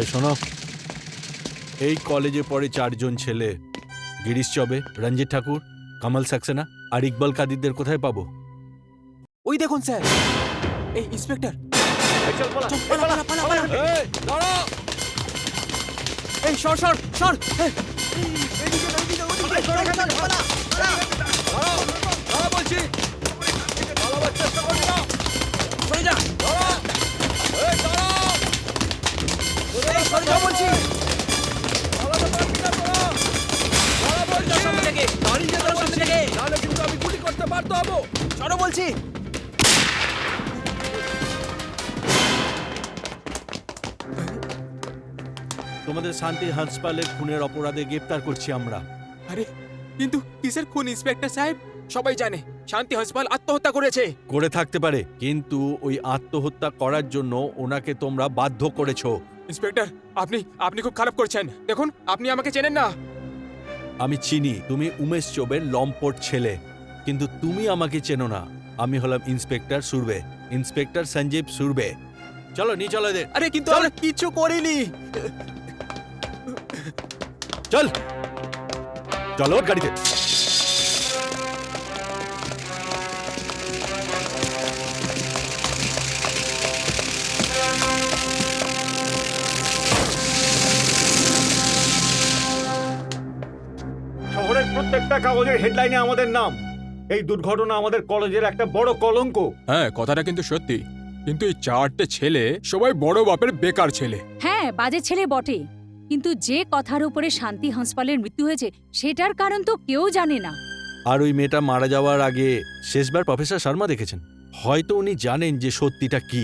এই শোনো, এই কলেজে পড়ে 4 জন ছেলে, গিরিশ চবে, রঞ্জিত ঠাকুর, কমল সাক্সেনা আর ইকবাল কাদিরদের কোথায় পাবো? ওই দেখুন স্যার, এই ইন্সপেক্টর। এই, দাঁড়াও! এই সর সর সর। দাঁড়াও বলছি! পালাবার চেষ্টা করবি না! সরে যা, দাঁড়াও! এই, দাঁড়াও! এই সরে যা বলছি। পালাতে পারবি না তোরা! দাঁড়া বলছি! সামনে থেকে, দাঁড়িয়ে যেতে সামনে বলছি! থেকে। নাহলে কিন্তু আমি গুলি করতে বাধ্য হবো! সরো বলছি। তোমাদের শান্তি হাসপাতালের খুনের অপরাধে গ্রেপ্তার করছি আমরা। আরে কিন্তু কিসের খুন ইন্সপেক্টর সাহেব? সবাই জানে শান্তি হাসপাতাল আত্মহত্যা করেছে। করে থাকতে পারে, কিন্তু ওই আত্মহত্যা করার জন্য ওনাকে তোমরা বাধ্য করেছো। ইন্সপেক্টর, আপনি আপনি খুব খারাপ করছেন। দেখুন, আপনি আমাকে চেনেন না। আমি চিনি তুমি উমেশ চোবের লম্পট ছেলে, কিন্তু তুমি আমাকে চেনো না। আমি হলাম ইন্সপেক্টর সুরবে, ইন্সপেক্টর সঞ্জীব সুরবে। চলো নিয়ে চলো এদের। আরে কিন্তু আমরা কিছু করিনি। চল চলো ওর গাড়িতে। শহরের প্রত্যেকটা কাগজের হেডলাইনে আমাদের নাম। এই দুর্ঘটনা আমাদের কলেজের একটা বড় কলঙ্ক। হ্যাঁ, কথাটা কিন্তু সত্যি। কিন্তু এই 4টে ছেলে সবাই বড় বাপের বেকার ছেলে। হ্যাঁ, বাজে ছেলে বটে, কিন্তু যে কথার উপরে শান্তি হাসপাতালের মৃত্যু হয়েছে সেটার কারণ তো কেউ জানে না। আর ওই মেয়েটা মারা যাওয়ার আগে শেষবার প্রফেসর শর্মা দেখেছেন। হয়তো উনি জানেন যে সত্যিটা কি।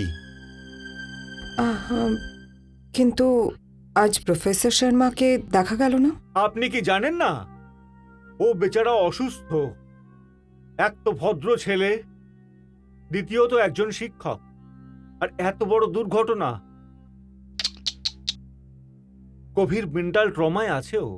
কিন্তু আজ প্রফেসর শর্মাকে দেখা গেল না। আপনি কি জানেন না? ও বেচারা অসুস্থ। এক তো ভদ্র ছেলে, দ্বিতীয়ত একজন শিক্ষক, আর এত বড় দুর্ঘটনা। গভীর মেন্টাল ট্রমায় আছে ও।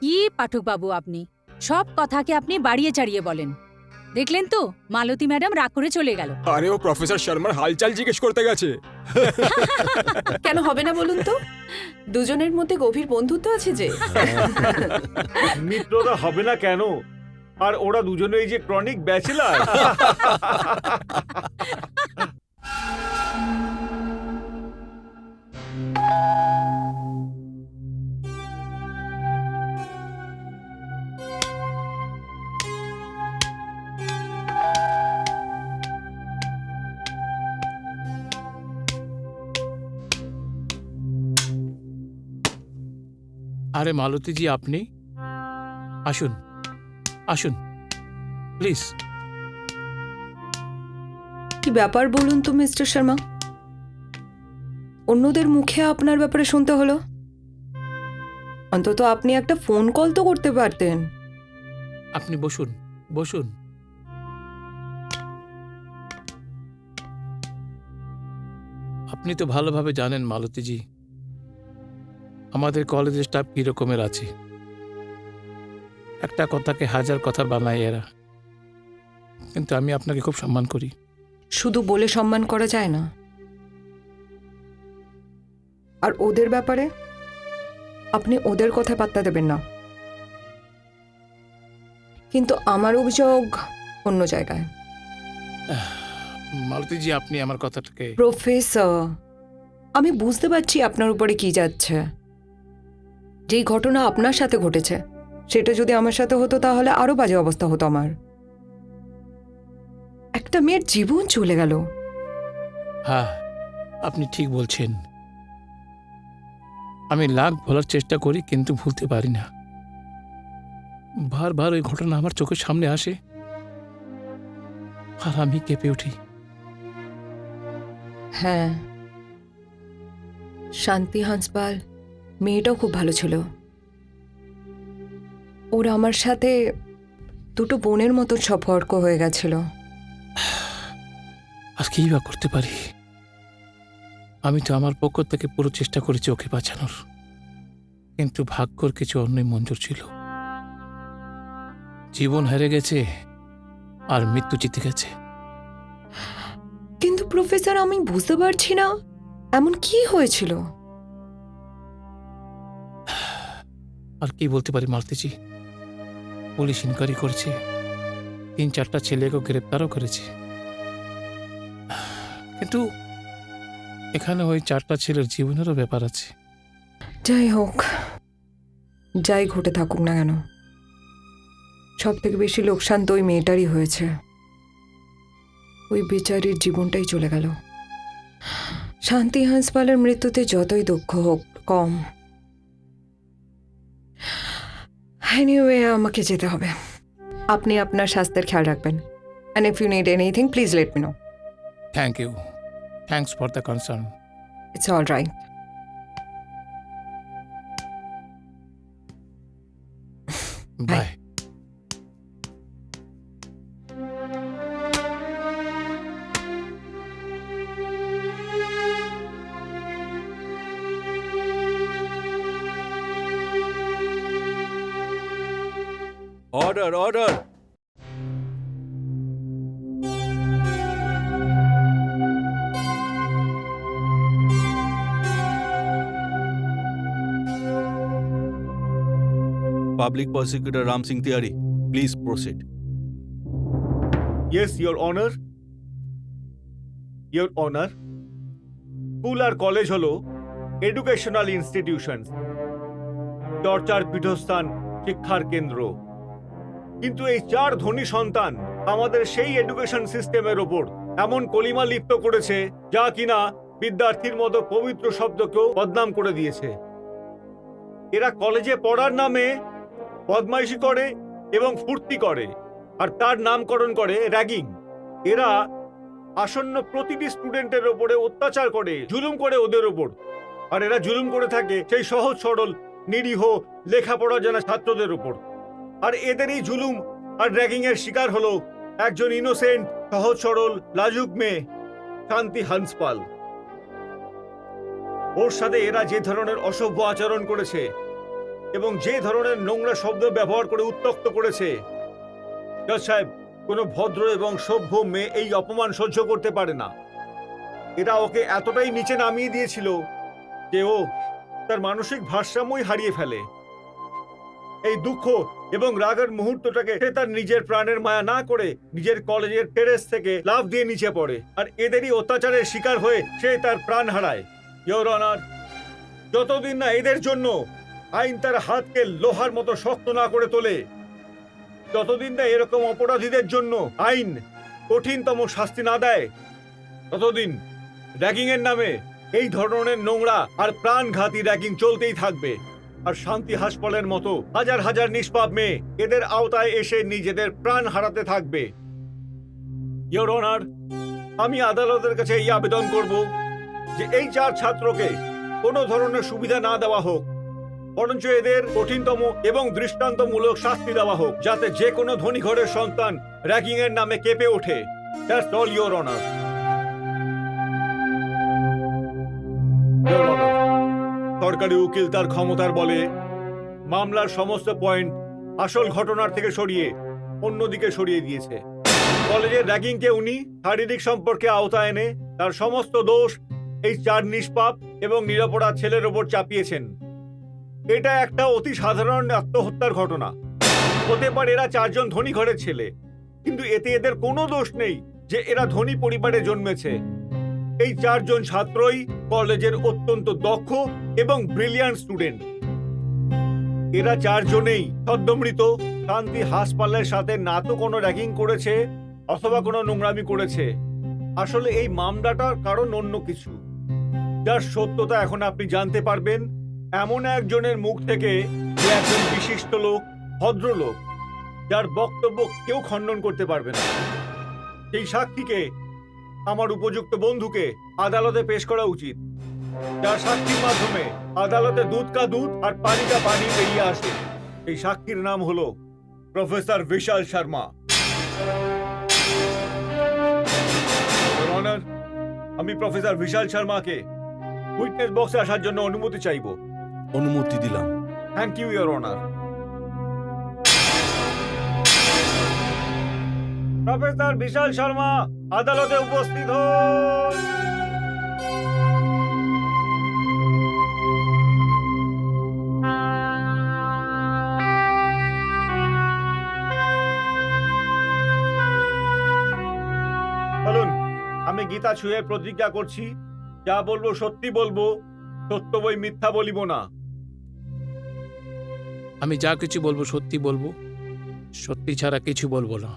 কি পাঠক বাবু, আপনি সব কথাকে আপনি বাড়িয়ে চাড়িয়ে বলেন। দেখলেন তো, মালতী ম্যাডাম রাগ করে চলে গেল। আরে ও প্রফেসর শর্মার হালচাল জিজ্ঞেস করতে গেছে। কেন হবে না বলুন তো? দুজনের মধ্যে গভীর বন্ধুত্ব আছে যে। মিত্রতা হবে না কেন? আর ওরা দুজনেই যে ক্রনিক ব্যাচেলার। আরে মালতীজি, আপনি আসুন আসুন প্লিজ। কি ব্যাপার বলুন তো মিস্টার শর্মা? অন্যদের মুখে আপনার ব্যাপারে শুনতে হলো। অন্তত আপনি একটা ফোন কল তো করতে পারতেন। আপনি বসুন বসুন। আপনি তো ভালোভাবে জানেন মালতীজি, আমাদের কলেজের স্টাফ কি রকমের আছে। একটা কথাকে হাজার কথা বানায় এরা। কিন্তু আমি আপনাকে খুব সম্মান করি। শুধু বলে সম্মান করা যায় না। আর ওদের ব্যাপারে আপনি ওদের কথা পাত্তা দেবেন না। কিন্তু আমার অভিযোগ অন্য জায়গায়। মালতীজি, আপনি আমার কথাটাকে... প্রফেসর, আমি বুঝতে পারছি আপনার উপরে কি যাচ্ছে। যেই ঘটনা আপনার সাথে ঘটেছে সেটা যদি আমার সাথে হতো তাহলে আরো বাজে অবস্থা হতো আমার। একটা মেয়ের জীবন চলে গেল। হ্যাঁ, আপনি ঠিক বলছেন। আমি লাখ ভোলার চেষ্টা করি, কিন্তু ভুলতে পারি না। বারবার ওই ঘটনা আমার চোখের সামনে আসে আর আমি কেঁপে উঠি। হ্যাঁ, শান্তি হাসপাল মেয়েটাও খুব ভালো ছিল। ওর আমার সাথে দুটো বোনের মতো সম্পর্ক হয়ে গেছিল। আর কি বা করতে পারি? আমি তো আমার পক্ষ থেকে পুরো চেষ্টা করেছি ওকে বাঁচানোর, কিন্তু ভাগ্যর কিছু অন্যই মঞ্জুর ছিল। জীবন হেরে গেছে আর মৃত্যু জিতে গেছে। কিন্তু প্রফেসর, আমি বুঝতে পারছি না এমন কি হয়েছিল। আর কি বলতে পারি মালতীজি, পুলিশ ইনকোয়ারি করছে, 3-4টা ছেলেকে গ্রেপ্তারও করেছে। কিন্তু এখানে ওই 4টা ছেলের জীবনেরও ব্যাপার আছে। যাই হোক, যাই ঘটে থাকুক না কেন, সব থেকে বেশি লোকসান তো ওই মেয়েটারই হয়েছে। ওই বেচারির জীবনটাই চলে গেল। শান্তি হাঁসপালের মৃত্যুতে যতই দুঃখ হোক কম। এনিওয়ে, আমাকে যেতে হবে। আপনি আপনার স্বাস্থ্যের খেয়াল রাখবেন। And if you need anything please let me know. Thank you, thanks for the concern. It's all right. Bye. Order order. Public Prosecutor Ram Singh Tiwari, please proceed. Yes your honour. Your honour, school আর college হলো educational institution, চর্চার পীঠস্থান, শিক্ষার কেন্দ্র। কিন্তু এই 4 ধনী সন্তান আমাদের সেই এডুকেশন সিস্টেমের ওপর এমন কলিমা লিপ্ত করেছে যা কিনা বিদ্যার্থীর মতো পবিত্র শব্দকেও বদনাম করে দিয়েছে। এরা কলেজে পড়ার নামে বদমাইশি করে এবং ফুর্তি করে, আর তার নামকরণ করে র্যাগিং। এরা আসন্ন প্রতিটি স্টুডেন্টের ওপরে অত্যাচার করে, জুলুম করে ওদের ওপর। আর এরা জুলুম করে থাকে সেই সহজ সরল নিরীহ লেখাপড়া জানা ছাত্রদের ওপর। আর এদের এই জুলুম আর র্যাগিং এর শিকার হলো একজন ইনোসেন্ট, সহজ সরল, লাজুক মেয়ে, শান্তি হান্সপাল। ওর সাথে এরা যে ধরনের অসভ্য আচরণ করেছে এবং যে ধরনের নোংরা শব্দ ব্যবহার করে উত্ত্যক্ত করেছে, জজ সাহেব, কোনো ভদ্র এবং সভ্য মেয়ে এই অপমান সহ্য করতে পারে না। এরা ওকে এতটাই নিচে নামিয়ে দিয়েছিল যে ও তার মানসিক ভারসাম্যই হারিয়ে ফেলে। এই দুঃখ এবং রাগের মুহূর্তটাকে সে তার নিজের প্রাণের মায়া না করে নিজের কলেজের টেরেস থেকে লাফ দিয়ে নিচে পড়ে, আর এদেরই অত্যাচারের শিকার হয়ে সে তার প্রাণ হারায়। ইয়োর অনার, যতদিন না এদের জন্য আইন তার হাতকে লোহার মতো শক্ত না করে তোলে, যতদিন না এরকম অপরাধীদের জন্য আইন কঠিনতম শাস্তি না দেয়, ততদিন র্যাগিং এর নামে এই ধরনের নোংরা আর প্রাণঘাতী র্যাগিং চলতেই থাকবে। আর শান্তি হাসপাতালের মতো হাজার হাজার নিষ্পাপ মেয়ে এদের আওতায় এসে নিজেদের প্রাণ হারাতে থাকবে। ইয়োর অনার, আমি আদালতের কাছে এই আবেদন করব যে এই 4 ছাত্রকে কোনো ধরনের সুবিধা না দেওয়া হোক, বরঞ্চ এদের কঠিনতম এবং দৃষ্টান্তমূলক শাস্তি দেওয়া হোক, যাতে যে কোনো ধনী ঘরের সন্তান র্যাগিং এর নামে কেঁপে ওঠে। That's all, your honour. সরকারি উকিল তার ক্ষমতার বলে মামলার সমস্ত পয়েন্ট আসল ঘটনার থেকে সরিয়ে অন্যদিকে সরিয়ে দিয়েছে। কলেজের র্যাগিংকে উনি শারীরিক সম্পর্কে আওতায় এনে তার সমস্ত দোষ এই 4 নিষ্পাপ এবং নিরপরাধ ছেলের ওপর চাপিয়েছেন। এটা একটা অতি সাধারণ আত্মহত্যার ঘটনা। হতে পারে এরা 4 জন ধনী ঘরের ছেলে, কিন্তু এতে এদের কোনো দোষ নেই যে এরা ধনী পরিবারে জন্মেছে। এই 4 জন ছাত্রই কলেজের অত্যন্ত দক্ষ এবং ব্রিলিয়ান্ট স্টুডেন্ট। এরা 4 জনেই সদ্যমৃত শান্তি হাসপাতালের সাথে না তো কোনো র্যাগিং করেছে অথবা কোনো নোংরামি করেছে। আসলে এই মামলাটার কারণ অন্য কিছু, যার সত্যতা এখন আপনি জানতে পারবেন এমন একজনের মুখ থেকে, যে একজন বিশিষ্ট লোক, ভদ্রলোক, যার বক্তব্য কেউ খণ্ডন করতে পারবে না। সেই সাক্ষীকে, আমার উপযুক্ত বন্ধুকে আদালতে পেশ করা উচিত, যার সাক্ষীর মাধ্যমে আদালতে দুধ কা দুধ আর পানি কা পানি বেরিয়ে আসে। এই সাক্ষীর নাম হলো professor Vishal Sharma. Your honour, আমি প্রফেসর বিশাল শর্মাকে উইটনেস বক্সে আসার জন্য অনুমতি চাইব। অনুমতি দিলাম। Thank you your honour. Professor Vishal Sharma আদালতে উপস্থিত হন। বলুন, আমি গীতা ছুঁয়ে প্রতিজ্ঞা করছি, যা বলবো সত্যি বলবো, সত্য বই মিথ্যা বলিব না। আমি যা কিছু বলবো সত্যি বলবো, সত্যি ছাড়া কিছু বলবো না।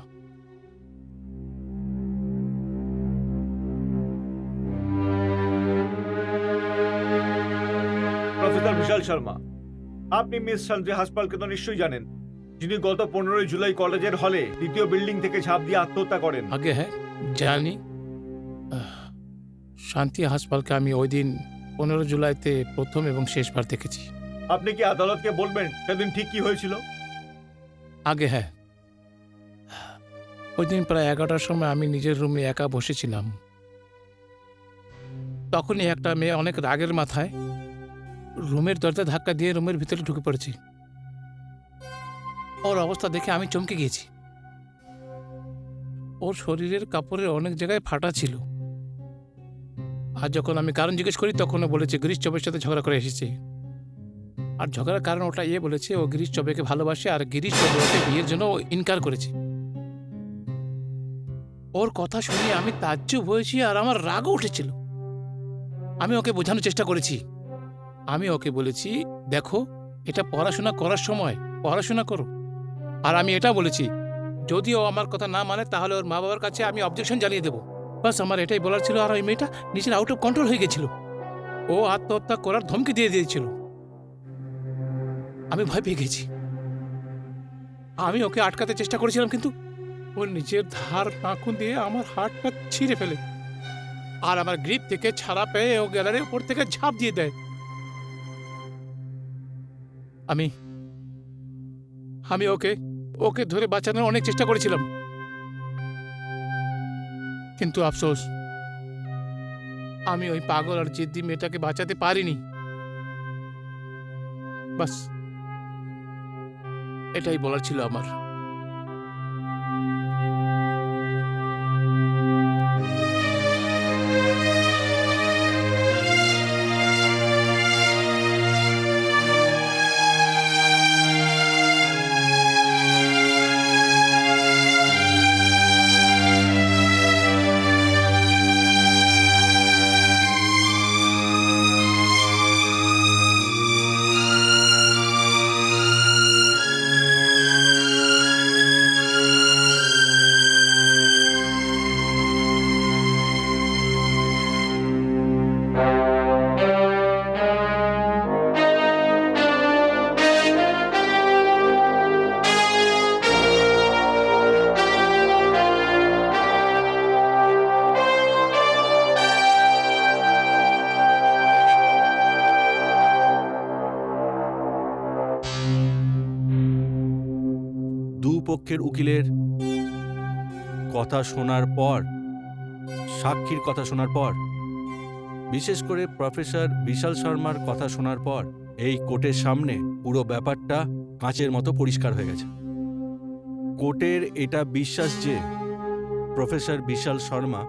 প্রফেসর বিশাল শর্মা, আপনি মিস শান্তি হাসপাতালকে তো নিশ্চয়ই জানেন, যিনি গত 15 জুলাই কলেজের হলে দ্বিতীয় বিল্ডিং থেকে ঝাঁপ দিয়ে আত্মহত্যা করেন। আগে হ্যাঁ জানি। শান্তি হাসপাতালকে আমি ওই দিন 15 জুলাইতে প্রথম এবং শেষবার দেখেছি। আপনি কি আদালতকে বলবেন সেদিন ঠিক কি হয়েছিল? আগে হ্যাঁ, ওই দিন প্রায় 11টার সময় আমি নিজের রুমে একা বসেছিলাম। তখনই একটা মেয়ে অনেক রাগের মাথায় রুমের দরজা ধাক্কা দিয়ে রুমের ভিতরে ঢুকে পড়েছি। ওর অবস্থা দেখে আমি চমকে গিয়েছি। ওর শরীরের কাপড়ের অনেক জায়গায় ফাটা ছিল। আর যখন আমি কারণ জিজ্ঞেস করি তখন ও বলেছে গিরিশ চবের সাথে ঝগড়া করে এসেছে। আর ঝগড়ার কারণ ওটা বলেছে ও গিরিশ চবেকে ভালোবাসে আর গিরিশ চবে ওকে বিয়ের জন্য ইনকার করেছে। ওর কথা শুনে আমি তাজ্জব হয়েছি আর আমার রাগও উঠেছিল। আমি ওকে বোঝানোর চেষ্টা করেছি। আমি ওকে বলেছি, দেখো এটা পড়াশোনা করার সময়, পড়াশোনা করো। আর আমি এটা বলেছি, যদি ও আমার কথা না মানে তাহলে ওর মা বাবার কাছে আমি অবজেকশন জানিয়ে দেবো। বাস আমার এটাই বলার ছিল। আর ওই মেয়েটা নিজের আউট অফ কন্ট্রোল হয়ে গেছিল। ও আত্মহত্যা করার ধমকি দিয়ে দিয়েছিল। আমি ভয় পেয়ে গেছি। আমি ওকে আটকাতে চেষ্টা করেছিলাম, কিন্তু ও নিজের ধার নাকুন দিয়ে আমার হাতটা ছিঁড়ে ফেলে আর আমার গ্রিপ থেকে ছাড়া পেয়ে ও গ্যালারির উপর থেকে ঝাঁপ দিয়ে দেয়। আমি ওকে ওকে ধরে বাঁচানোর অনেক চেষ্টা করেছিলাম, কিন্তু আফসোস আমি ওই পাগল আর জিদ্দি মেয়েটাকে বাঁচাতে পারিনি। বাস এটাই বলার ছিল আমার। দুপক্ষের উকিলের কথা শোনার পর, সাক্ষীর কথা শোনার পর, বিশেষ করে প্রফেসর বিশাল শর্মার কথা শোনার পর এই কোর্টের সামনে পুরো ব্যাপারটা কাঁচের মতো পরিষ্কার হয়ে গেছে। কোর্টের এটা বিশ্বাস যে প্রফেসর বিশাল শর্মা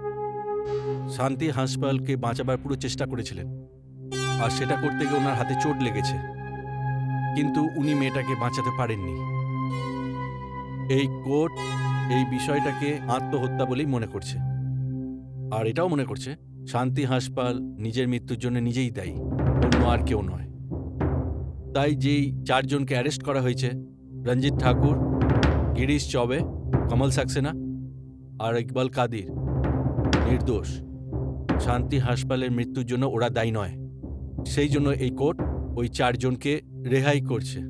শান্তি হাসপাতালকে বাঁচাবার পুরো চেষ্টা করেছিলেন, আর সেটা করতে গিয়ে ওনার হাতে চোট লেগেছে, কিন্তু উনি মেয়েটাকে বাঁচাতে পারেননি। এই কোর্ট এই বিষয়টাকে আত্মহত্যা বলেই মনে করছে, আর এটাও মনে করছে শান্তি হাসপাতাল নিজের মৃত্যুর জন্য নিজেই দায়ী, অন্য আর কেউ নয়। তাই যেই 4 জনকে অ্যারেস্ট করা হয়েছে, রঞ্জিত ঠাকুর, গিরিশ চবে, কমল সাক্সেনা আর ইকবাল কাদির, নির্দোষ। শান্তি হাসপাতালের মৃত্যুর জন্য ওরা দায়ী নয়। সেই জন্য এই কোর্ট ওই 4 জনকে রেহাই করছে।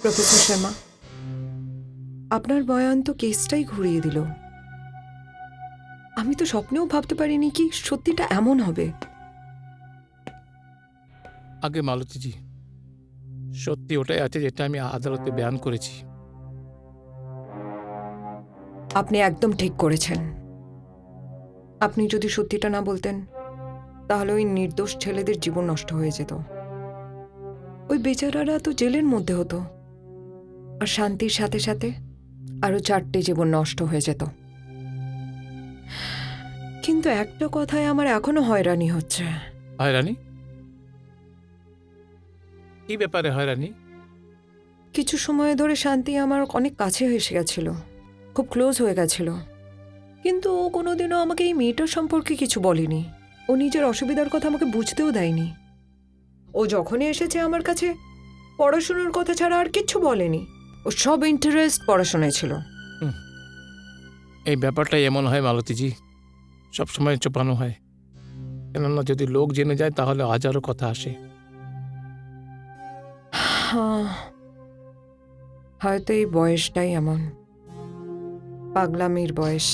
প্রফেসর শর্মা, আপনার বয়ান তো কেসটাই ঘুরিয়ে দিল। আমি তো স্বপ্নেও ভাবতে পারিনি কি সত্যিটা এমন হবে। আগে মালতীজি, সত্যি ওটাই আছে যেটা আমি আদালতে বয়ান করেছি। আপনি একদম ঠিক করেছেন। আপনি যদি সত্যিটা না বলতেন তাহলে ওই নির্দোষ ছেলেদের জীবন নষ্ট হয়ে যেত। ওই বেচারারা তো জেলের মধ্যে হতো, আর শান্তির সাথে সাথে আরো 4টে জীবন নষ্ট হয়ে যেত। কিন্তু একটা কথায় আমার এখনো হয়রানি হচ্ছে। হয়রানি? কি ব্যাপারে হয়রানি? কিছু সময় ধরে শান্তি আমার অনেক কাছে এসে গেছিল, খুব ক্লোজ হয়ে গেছিল, কিন্তু ও কোনোদিনও আমাকে এই মেয়েটার সম্পর্কে কিছু বলেনি। ও নিজের অসুবিধার কথা আমাকে বুঝতেও দেয়নি। ও যখনই এসেছে আমার কাছে পড়াশোনার কথা ছাড়া আর কিচ্ছু বলেনি। ও সব ইন্টারেস্ট পড়াশোনায় ছিল। এই ব্যাপারটাই এমন হয় মালতীজি, সবসময় চোপানো হয়। কেননা যদি লোক জেনে যায় তাহলে হাজারো কথা আসে। হ্যাঁ, হয়তো এই বয়সটাই এমন, পাগলামির বয়স,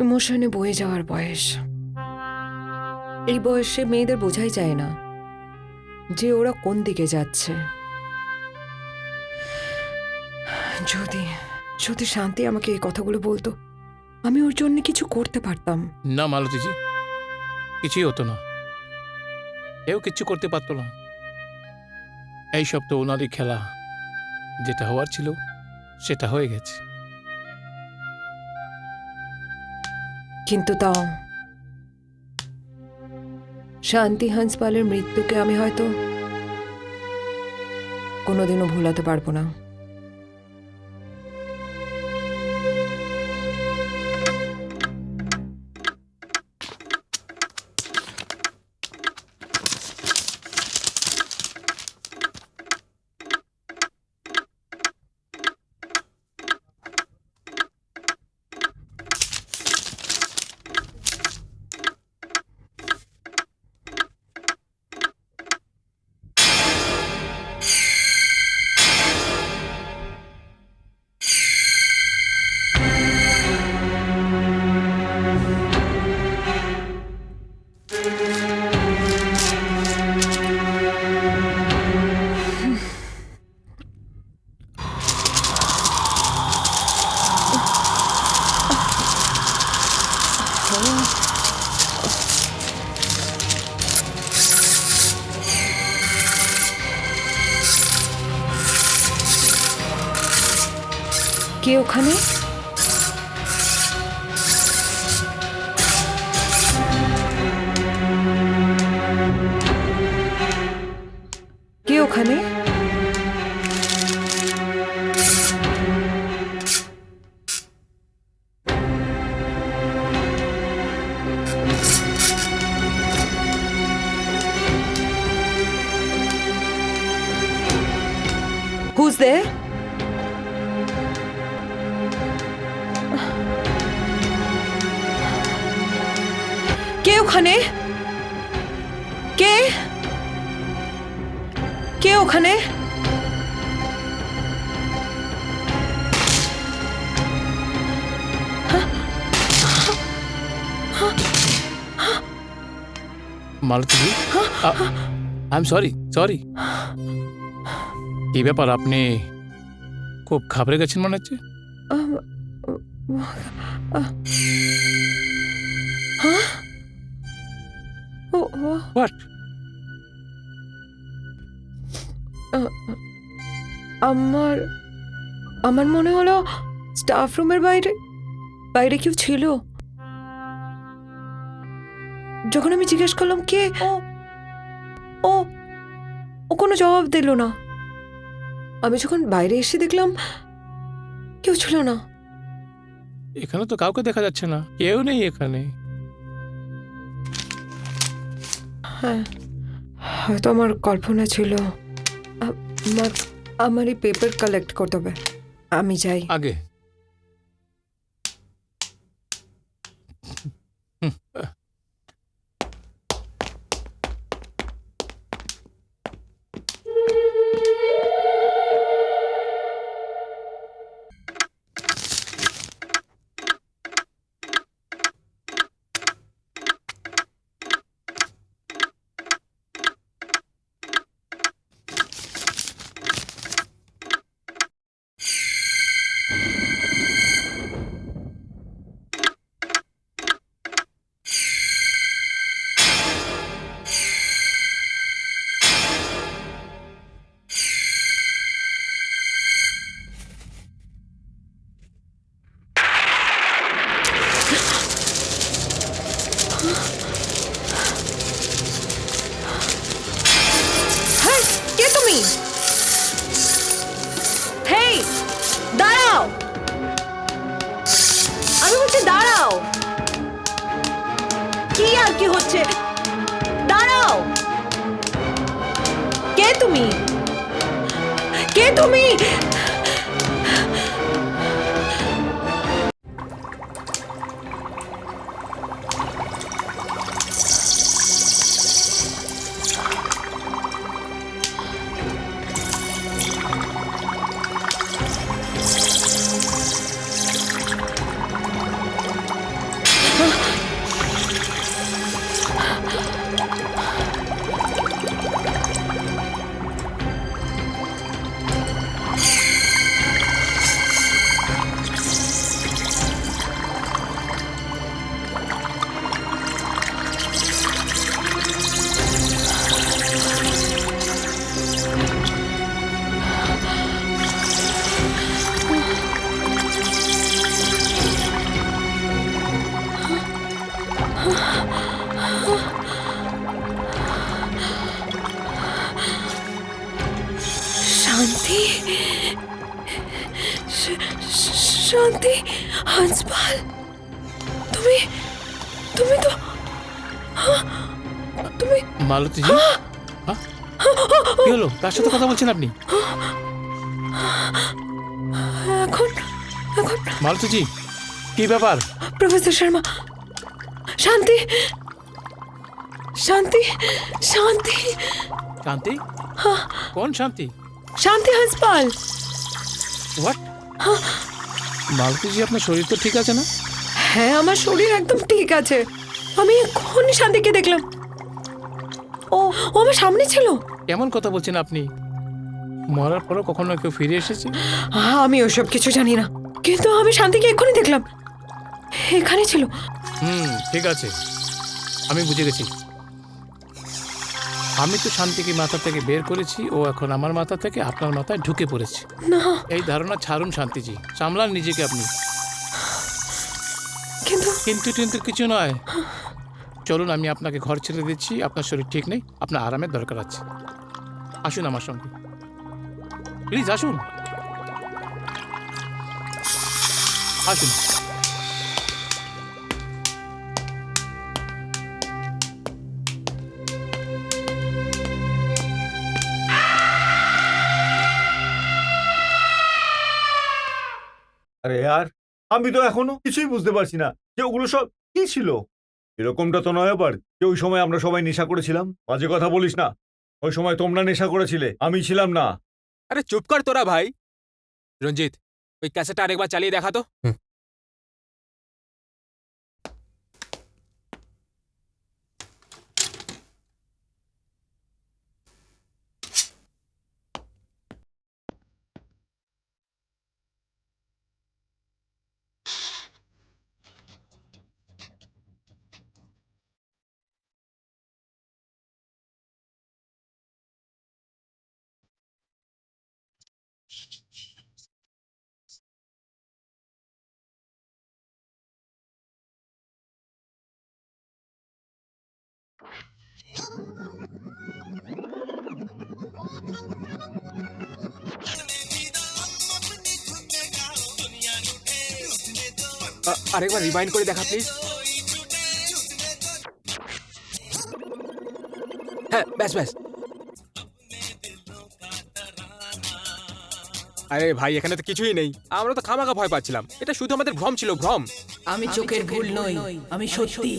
ইমোশনে বয়ে যাওয়ার বয়স। এই বয়সে মেয়েদের বোঝাই যায় না যে ওরা কোন দিকে যাচ্ছে। যদি যদি শান্তি আমাকে এই কথাগুলো বলতো, আমি ওর জন্য কিছু করতে পারতাম। না মালতীজি, কিছুই হতো না, কেউ কিচ্ছু করতে পারতো না। এই সব তো ওনারই খেলা। যেটা হওয়ার ছিল সেটা হয়ে গেছে। কিন্তু তাও শান্তি হান্সপালের মৃত্যুকে আমি হয়তো কোনোদিনও ভোলাতে পারবো না। কে ওখানে? কে ওখানে? Who's there? কে ওখানে? কে? কে ওখানে? মালতীজি, আই এম সরি। কি ব্যাপার, আপনি খুব ঘাবড়ে গেছেন মনে হচ্ছে। হোয়াট? আমার আমার মনে হলো স্টাফ রুমের বাইরে বাইরে কেউ ছিল। যখন আমি জিজ্ঞেস করলাম কে, ও ও ও কোনো জবাব দিল না। আমি যখন বাইরে এসে দেখলাম কেউ ছিল না। এখানে তো কাউকে দেখা যাচ্ছে না, কেউ নেই এখানে। হ্যাঁ, হয়তো আমার কল্পনা ছিল। আমার আমার এই পেপার কালেক্ট করতে হবে, আমি যাই। আগে হ্যাঁ, কে তুমি? হেই, দাঁড়াও! আমি বলছি দাঁড়াও। কি আর কি হচ্ছে? দাঁড়াও! কে তুমি? কে তুমি? শান্তি, শান্তি, হান্সপাল, তুমি তুমি তো তুমি মালতীজি, হ্যাঁ? কি হলো? কার সাথে কথা বলছেন আপনি? এখন এখন মালতীজি, কি ব্যাপার? প্রফেসর শর্মা, শান্তি, শান্তি, শান্তি, শান্তি? কোন শান্তি? শান্তি হান্সপাল। হোয়াট? মালতীজি, আপনার শরীর তো ঠিক আছে না? হ্যাঁ, আমার শরীর একদম ঠিক আছে। আমি এক্ষুনি শান্তিকে দেখলাম। ও ও আমার সামনে ছিল। কেমন কথা বলছেন আপনি? মরার পরও কখনো কেউ ফিরে এসেছে? আমি ওসব কিছু জানি না, কিন্তু আমি শান্তিকে এক্ষুনি দেখলাম, এখানে ছিল। ঠিক আছে, আমি বুঝে গেছি। আমি তো শান্তিকে মাথা থেকে বের করেছি, ও এখন আমার মাথা থেকে আপনার মাথায় ঢুকে পড়েছে। না, এই ধারণা ছাড়ুন শান্তিজি, সামলান নিজেকে আপনি। কিন্তু কিন্তু কিন্তু কিছু নয়। চলুন, আমি আপনাকে ঘর ছেড়ে দিচ্ছি। আপনার শরীর ঠিক নেই, আপনার আরামের দরকার আছে। আসুন আমার সঙ্গে, প্লিজ আসুন, আসুন। আরে यार, আমি তো এখনো কিছুই বুঝতে পারছি না যে ওগুলো সব কি ছিল। এরকমটা তো নয় আবার যে ওই সময় আমরা সবাই নেশা করেছিলাম। বাজে কথা বলিস না। ওই সময় তোমরা নেশা করেছিলে, আমি ছিলাম না। আরে চুপ কর তোরা ভাই। রঞ্জিত, ওই ক্যাসেটটা আরেকবার চালিয়ে দেখা তো। আরেকবার রিমাইন্ড করে দেখা প্লিজ। হ্যাঁ, ব্যাস ব্যাস। আরে ভাই, এখানে তো কিছুই নেই। আমরা তো খামাখা ভয় পাচ্ছিলাম। এটা শুধু আমাদের ভ্রম ছিল, ভ্রম। আমি চোখের ভুল নই, আমি সত্যি।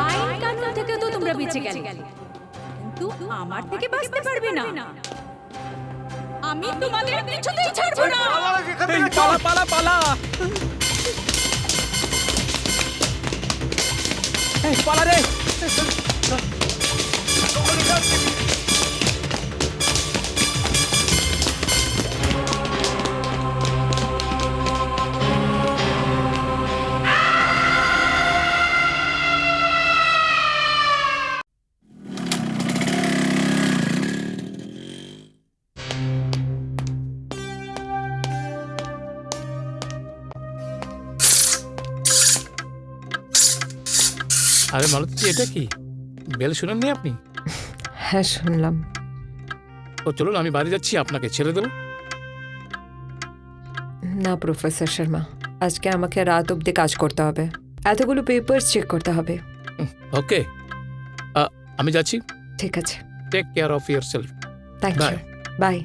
আইন কানুন থেকে তো তোমরা বেঁচে গেলে, কিন্তু আমার থেকে বাঁচতে পারবে না। আমি তোমাদের কিছুতেই ছাড়বো না। এই, পালা পালা পালা। এই, পালা রে। আরে মালতী, এটা কি বেল শুনেননি আপনি? হ্যাঁ, শুনলাম। ও চলুন, আমি বাড়ি যাচ্ছি, আপনাকে ছেড়ে দেবো। না প্রফেসর শর্মা, আজকে আমাকে রাত অবধি কাজ করতে হবে। এতগুলো পেপারস চেক করতে হবে। ওকে, আমি যাচ্ছি। ঠিক আছে, take care of yourself. Thank you, Bye. Bye.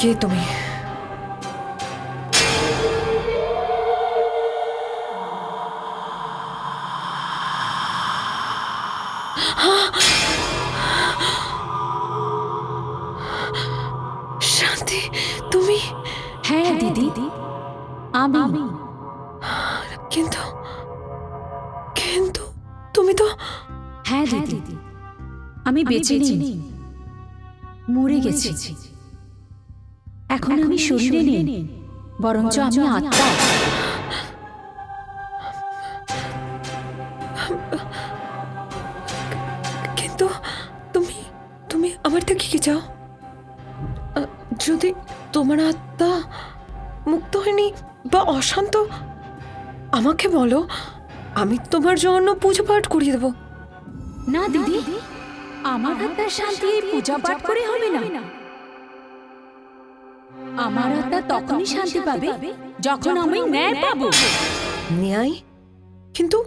কে তুমি? শান্তি, তুমি? হ্যাঁ দিদি, আমি। কিন্তু কিন্তু তুমি তো... হ্যাঁ দিদি, আমি বেঁচে নেই, মরে গেছি। এখন আমি শরীরে নেই, বরঞ্চ আমি আত্মা। কিন্তু তুমি তুমি আমার থেকে কি চাও? যদি তোমার আত্মা মুক্ত হয়নি বা অশান্ত, আমাকে বলো, আমি তোমার জন্য পূজা পাঠ করিয়ে দেবো। না দিদি, আমার আত্মার শান্তি এই পূজা পাঠ করে হবে না। আমার আত্মা তখনই শান্তি পাবে যখন আমি ন্যায় পাবো। ন্যায়? কিন্তু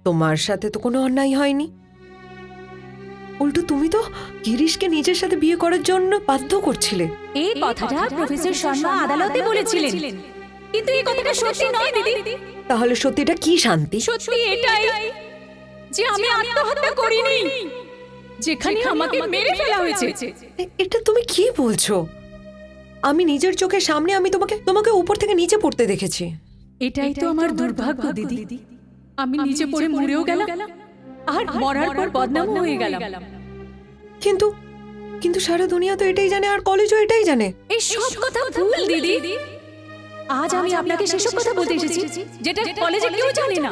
তোমার সাথে তো কোনো অন্যায় হয়নি। উল্টো তুমি তো গিরিশকে নিজের সাথে বিয়ে করার জন্য বাধ্য করছিলে। এই কথাটা প্রফেসর শর্মা আদালতে বলেছিলেন, কিন্তু এই কথাটা সত্যি নয় দিদি। তাহলে সত্যিটা কি শান্তি? সত্যি এটাই যে আমি আত্মহত্যা করিনি, যেখানে আমাকে মেরে ফেলা হয়েছে। এটা তুমি কি বলছো? আমি নিজের চোখের সামনে আমি তোমাকে উপর থেকে নিচে পড়তে দেখেছি। এটাই তো আমার দুর্ভাগ্য দিদি। আমি নিচে পড়ে মরেও গেলাম, আর মরার পর বদনামও হয়ে গেলাম। কিন্তু কিন্তু সারা দুনিয়া তো এটাই জানে, আর কলেজও এটাই জানে। এই সব কথা ভুল দিদি। আজ আমি আপনাকে সেসব কথা বলতে এসেছি যেটা কলেজে কেউ জানে না।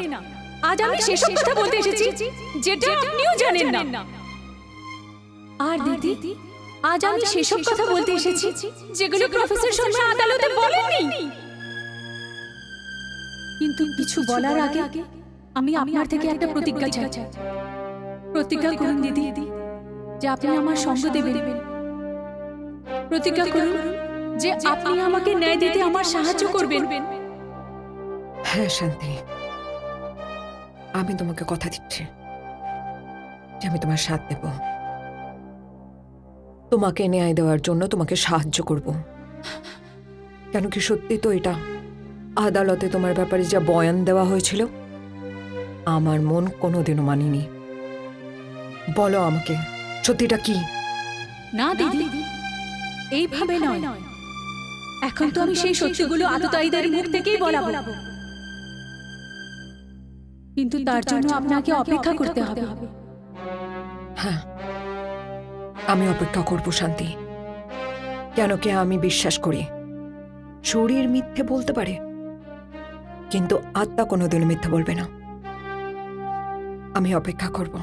আজ আমি সেসব কথা বলতে এসেছি যেটা আপনিও জানেন না। আর দিদি, আজ আমি সেসব কথা বলতে এসেছি যেগুলো প্রফেসর শর্মা আদালতে বলেননি। কিন্তু কিছু বলার আগে আমি আপনার থেকে একটা প্রতিজ্ঞা চাই। প্রতিজ্ঞা করুন দিদি যে আপনি আমার সঙ্গ দেবেন। প্রতিজ্ঞা করুন যে আপনি আমাকে ন্যায় দিতে আমার সাহায্য করবেন। হ্যাঁ শান্তি, আমি তোমাকে কথা দিচ্ছি যে আমি তোমার সাথ দেব, তোমাকে ন্যায় দেওয়ার জন্য তোমাকে সাহায্য করব। কেন কি সত্যি তো এটা, আদালতে তোমার ব্যাপারে যা বয়ান দেওয়া হয়েছিল আমার মন কোনোদিনও মানিনি। বলো আমাকে সত্যিটা কি? না দিদি, এইভাবে নয়। এখন তো আমি সেই সত্যিগুলো আততায়ীদের মুখ থেকেই বলাবো, কিন্তু তার জন্য আপনাকে অপেক্ষা করতে হবে। হ্যাঁ, আমি অপেক্ষা করব শান্তি। কেন কি আমি বিশ্বাস করি শরীর মিথ্যে বলতে পারে, কিন্তু আত্মা কোনোদিনও মিথ্যে বলবে না। আমি অপেক্ষা করব।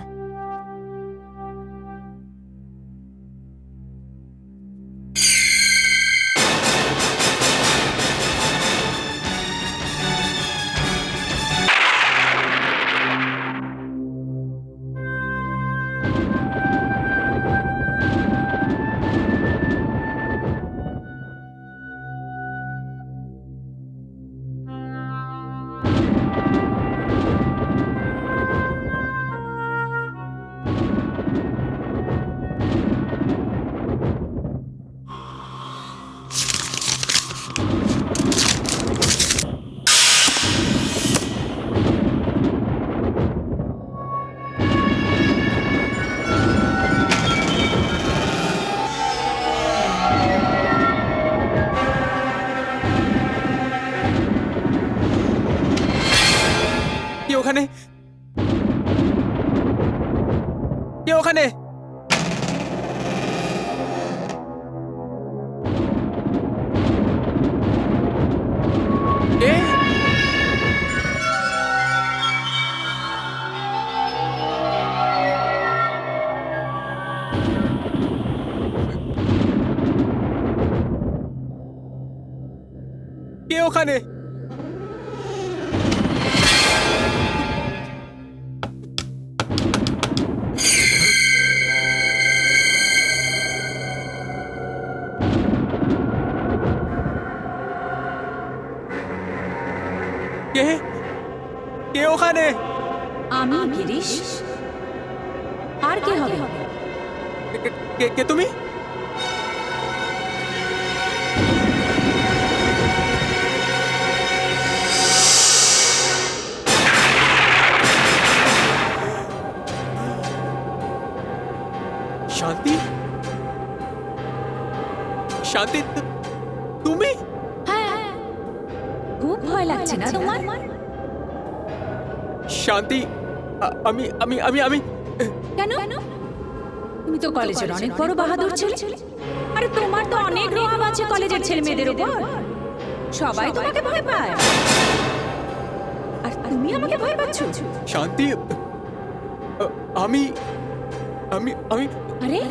কে ওখানে? কে ওখানে? কে? কে ওখানে? কে? কে ওখানে? আমি গিরিশ, আর কে হবে? কে কে তুমি? শান্তি? শান্তি তুমি? হ্যাঁ, খুব ভয় লাগছে না তোমার? শান্তি আমি আমি আমি আমি কেন? তুমি তো কলেজের অনেক বড় বাহাদুর ছেলে। আরে তোমার তো অনেক রোয়াব আছে কলেজের ছেলে মেয়েদের উপর। সবাই তোমাকে ভয় পায়, আর তুমি আমাকে ভয় পাচ্ছ। শান্তি, আমি আমি আমি আরে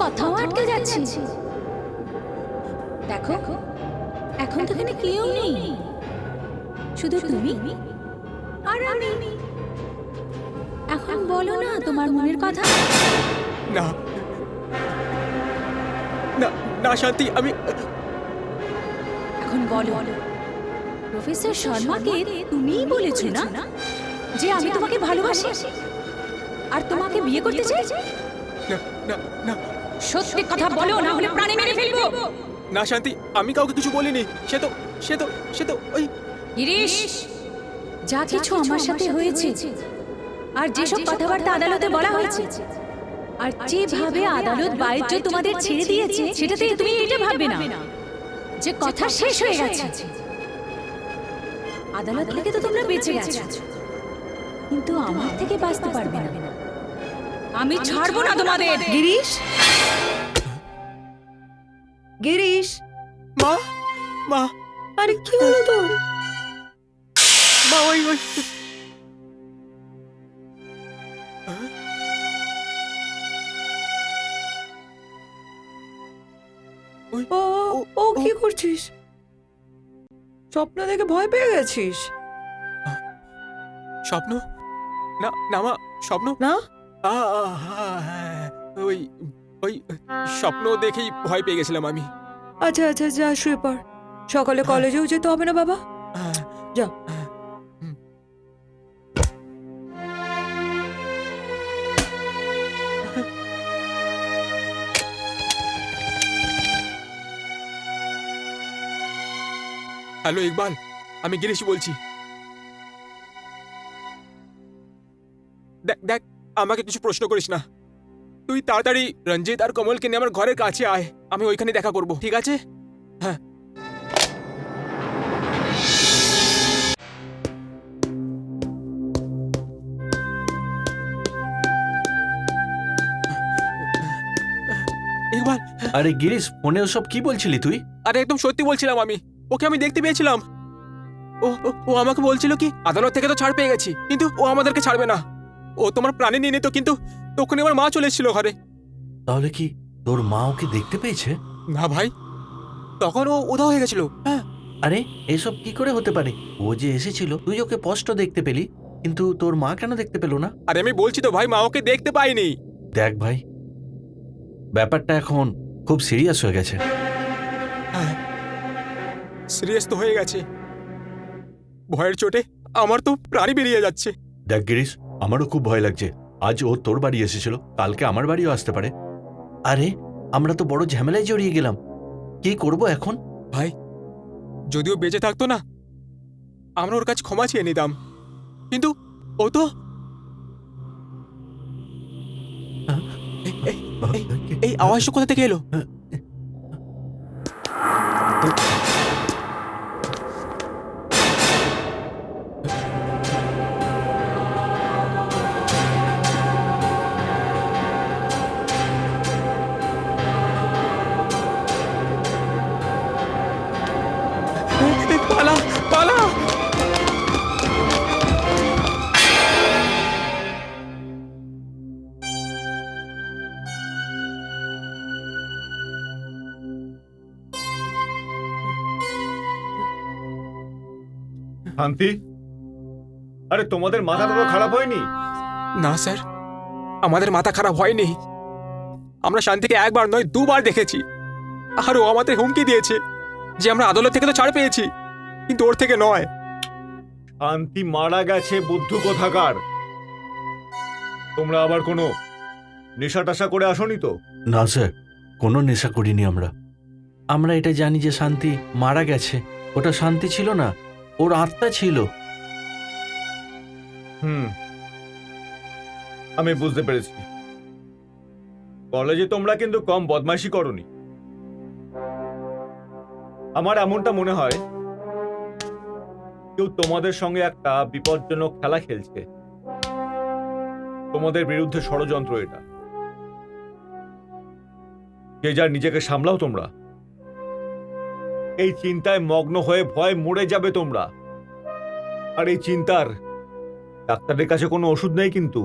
কথাও আটকে যাচ্ছে। দেখো এখন তো এখানে কেউ নেই, শুধু তুমি আর আমি। এখন বলো না তোমার মনের কথা। না না না শান্তি, আমি এখন বলো, প্রফেসর শর্মাকে তুমিই বলেছো না যে আমি তোমাকে ভালোবাসি আর তোমাকে বিয়ে করতে চাই? না না না সত্যি কথা বলো, না হলে প্রাণে মেরে ফেলবো। না শান্তি, আমি কাউকে কিছু বলিনি। সে তো ওই গিরিশ, যা কিছু আমার সাথে হয়েছে আর যেসব কথাবার্তা আদালতে বলা হয়েছে আর যেভাবে আদালত বাড়ির তোমাদের ছেড়ে দিয়েছে, সেটাতে তুমি এটা ভাববে না যে কথা শেষ হয়ে গেছে। আদালত থেকে তো তোমরা বেঁচে গেছো, কিন্তু আমার থেকে বাঁচতে পারবে না। আমি ছাড়বো না তোমাদের। গিরিশ, গিরিশ, মা মা আরে কি হলো তোর? মা ওই ওই ও ও কি করছিস? স্বপ্ন দেখে ভয় পেয়ে গেছিস? স্বপ্ন? না না মা, স্বপ্ন না, হ্যাঁ, ওই ওই স্বপ্ন দেখেই ভয় পেয়ে গেছিলাম আমি। আচ্ছা আচ্ছা, যা শুয়ে পড়। সকালে কলেজেও যেতে হবে না বাবা, যা। হ্যালো ইকবাল, আমি গিরিশ বলছি। দেখ দেখ, আমাকে কিছু প্রশ্ন করিস না। তুই তাড়াতাড়ি রঞ্জিত আর কমলকে নিয়ে আমার ঘরের কাছে আয়, আমি ওইখানে দেখা করব, ঠিক আছে? হ্যাঁ। ইকবাল, আরে গিরিশ, ফোনে ওসব কি বলছিলি তুই? আরে একদম সত্যি বলছিলাম, ওকে আমি দেখতে পেয়েছিলাম। ও ও আমাকে বলছিল কি আদালত থেকে তো ছাড় পেয়ে গেছি, কিন্তু ও আমাদেরকে ছাড়বে না। ও তোমার প্রাণে নিয়ে নিত, কিন্তু তখনই আমার মা চলে এসেছিল ঘরে। তাহলে কি তোর মা ওকে দেখতে পেয়েছে? না ভাই, তখন ও উধাও হয়ে গেছিল। হ্যাঁ। আরে এসব কি করে হতে পারে? ও যে এসেছিল, তুই ওকে স্পষ্ট দেখতে পেলি, কিন্তু তোর মা কেন দেখতে পেল না? আরে আমি বলছি তো ভাই, মা ওকে দেখতে পাইনি। দেখ ভাই, ব্যাপারটা এখন খুব সিরিয়াস হয়ে গেছে। হ্যাঁ, সিরিয়াস তো হয়ে গেছে। ভয়ের চোটে আমার তো প্রাণই বেরিয়ে যাচ্ছে। দেখ গিরিশ, আমারও খুব ভয় লাগছে। আজ ও তোর বাড়ি এসেছিল, কালকে আমার বাড়িও আসতে পারে। আরে আমরা তো বড় ঝামেলায় জড়িয়ে গেলাম, কি করব এখন? ভাই, যদিও বেঁচে থাকতো না, আমরা ওর কাছে ক্ষমা চেয়ে নিতাম, কিন্তু ও তো এই আওয়াজটা কোথা থেকে এলো? পালা পালা! শান্তি, আরে তোমাদের মাথাটা তো খারাপ হয়নি? না স্যার, আমাদের মাথা খারাপ হয়নি। আমরা শান্তিকে একবার নয় দুবার দেখেছি, আর ও আমাদের হুমকি দিয়েছে যে আমরা আদালত থেকে তো ছাড় পেয়েছি, কিন্তু ওর থেকে নয়। শান্তি মারা গেছে বুদ্ধু কোথাকার। তোমরা আবার কোনো নেশা টাশা করে আসনি তো? না স্যার, কোনো নেশা করিনি আমরা। আমরা এটা জানি যে শান্তি মারা গেছে। ওটা শান্তি ছিল না, ওর আত্মা ছিল। আমি বুঝতে পেরেছি। কলেজে তোমরা কিন্তু কম বদমাইশি করনি। আমার এমনটা মনে হয় কেউ তোমাদের সঙ্গে একটা বিপজ্জনক খেলা খেলছে। তোমাদের বিরুদ্ধে ষড়যন্ত্র এটা। যে যার নিজেকে সামলাও তোমরা। এই চিন্তায় মগ্ন হয়ে ভয় মরে যাবে তোমরা। আর এই চিন্তার ডাক্তারের কাছে কোনো ওষুধ নেই কিন্তু।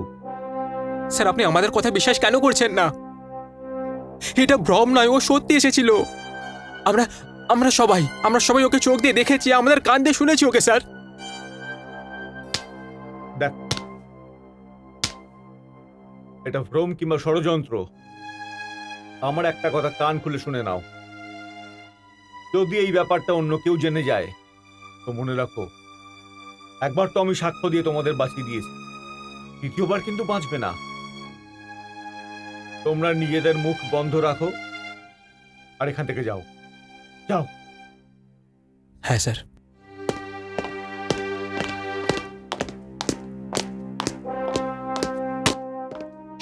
স্যার আপনি আমাদের কথা বিশ্বাস কেন করছেন না? এটা ভ্রম নয়, ও সত্যি এসেছিল। আমরা সবাই ওকে চোখ দিয়ে দেখেছি, আমাদের কান দিয়ে শুনেছি ওকে স্যার। দেখ, এটা ভ্রম কিংবা ষড়যন্ত্র, আমার একটা কথা কান খুলে শুনে নাও। যদি এই ব্যাপারটা অন্য কেউ জেনে যায় তো মনে রাখো, একবার তো আমি সাক্ষ্য দিয়ে তোমাদের বাঁচিয়ে দিয়েছি, দ্বিতীয়বার কিন্তু বাঁচবে না। তোমরা নিজেদের মুখ বন্ধ রাখো আর এখান থেকে যাও। যাও। হ্যাঁ স্যার।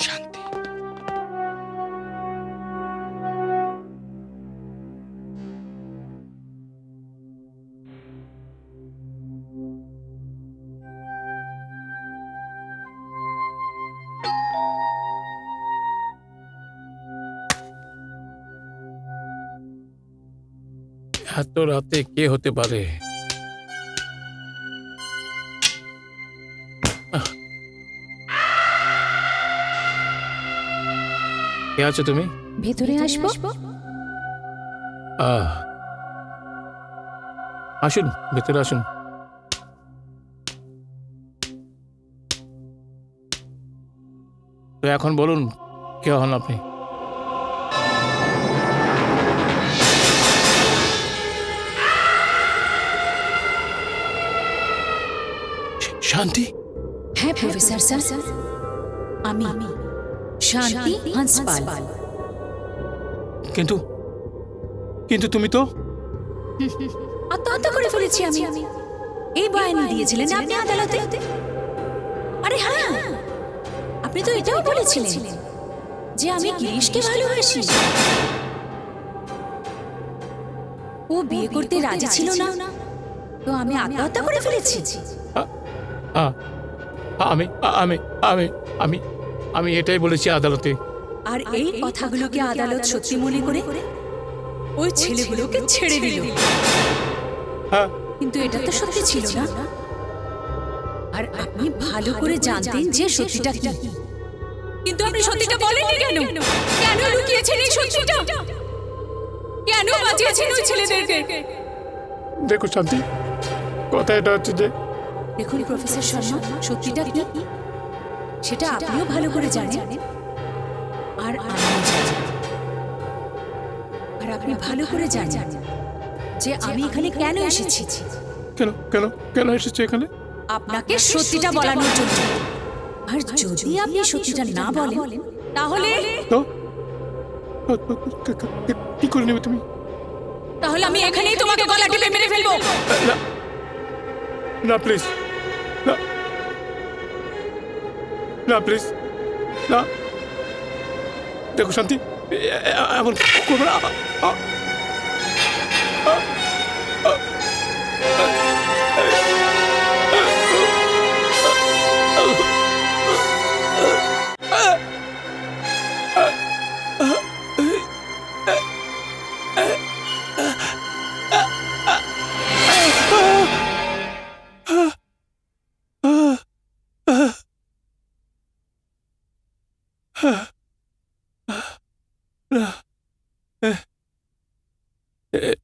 শান্তি। এত রাতে কে হতে পারে? কে আছো তুমি? ভেতরে আসবো? আসুন, ভেতরে আসুন। তো এখন বলুন, কে হন আপনি? শান্তি? হ্যাঁ প্রফেসর স্যার, আমি শান্তি হংসপাল। কিন্তু কিন্তু তুমি তো আত্মহত্যা করে ফেলেছি আমি। এই বয়ান দিয়েছিলেন আপনি আদালতে। আরে হ্যাঁ, আপনি তো এটাও বলেছিলেন যে আমি গিরিশকে ভালোবাসি। ও বিয়ে করতে রাজি ছিল না, তো আমি আত্মহত্যা করে ফেলেছি। আমি আমি আমি আমি আমি এটাই বলেছি আদালতে। আর এই কথাগুলোকে আদালত সত্যি মনে করে ওই ছেলেগুলোকে ছেড়ে দিল। কিন্তু এটা তো সত্যি ছিল না, আর আপনি ভালো করে জানতেন যে সত্যিটা কি। কিন্তু আপনি সত্যিটা বলেননি কেন? কেন লুকিয়েছেন এই সত্যিটা? কেন বাঁচিয়েছেন ওই ছেলেদেরকে? দেখো শান্তি, কথা এটা হচ্ছে যে দেখুন প্রফেসর শর্মা, সত্যিটা কি সেটা আপনিও ভালো করে জানেন, আর আমিও জানি। আর আপনি ভালো করে জানেন যে আমি এখানে কেন এসেছি। কেন কেন কেন এসেছো এখানে? আপনাকে সত্যিটা বলানোর জন্য। আর যদি আপনি সত্যিটা না বলেন তাহলে তো কি করে নেবে তুমি? তাহলে আমি এখানেই তোমাকে গলা টিপে মেরে ফেলবো। না না প্লিজ, না না প্লিজ, না। দেখো শান্তি, এমন করবে না।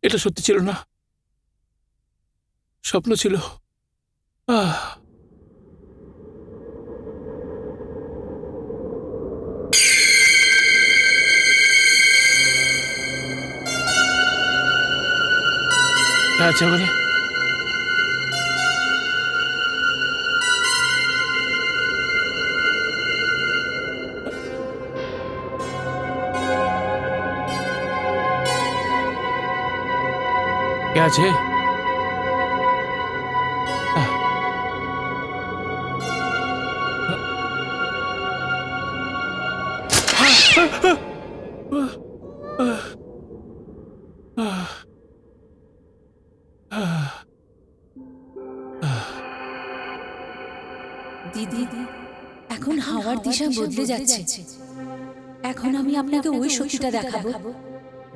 এটা সত্যি ছিল না, স্বপ্ন ছিল। আচ্ছা ওখানে কে আছে? দিদি, এখন হাওয়ার দিশা বদলে যাচ্ছে। এখন আমি আপনাকে ওই সত্যিটা দেখাবো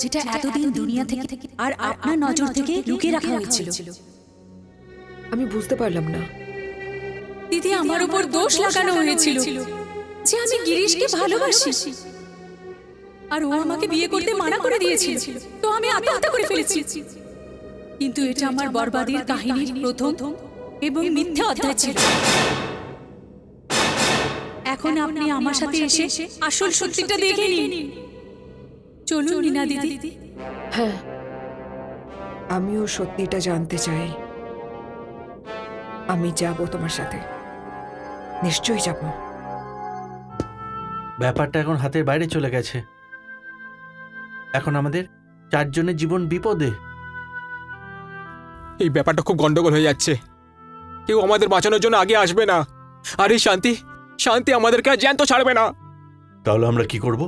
যেটা এতদিন দুনিয়া থেকে আর আপনার নজর থেকে লুকিয়ে রাখা হয়েছিল। আমি বুঝতে পারলাম না। দিদি, আমার উপর দোষ লাগানো হয়েছিল যে আমি গিরিশকে ভালোবাসি আর ও আমাকে বিয়ে করতে মানা করে দিয়েছিল, তো আমি আত্মহত্যা করে ফেলেছি। কিন্তু এটা আমার বরবাদির কাহিনীর প্রথম এবং মিথ্যে অধ্যায় ছিল। এখন আপনি আমার সাথে এসে আসল সত্যিটা দেখে নিন। চলুন রিনা দিদি। হ্যাঁ, আমিও সত্যিটা জানতে চাই। আমি যাব তোমার সাথে, নিশ্চয়ই যাব। ব্যাপারটা এখন হাতের বাইরে চলে গেছে। এখন আমাদের 4 জনের জীবন বিপদে। এই ব্যাপারটা খুব গন্ডগোল হয়ে যাচ্ছে। কেউ আমাদের বাঁচানোর জন্য আগে আসবে না। আর এই শান্তি শান্তি আমাদেরকে আর জ্যান্ত ছাড়বে না। তাহলে আমরা কি করব?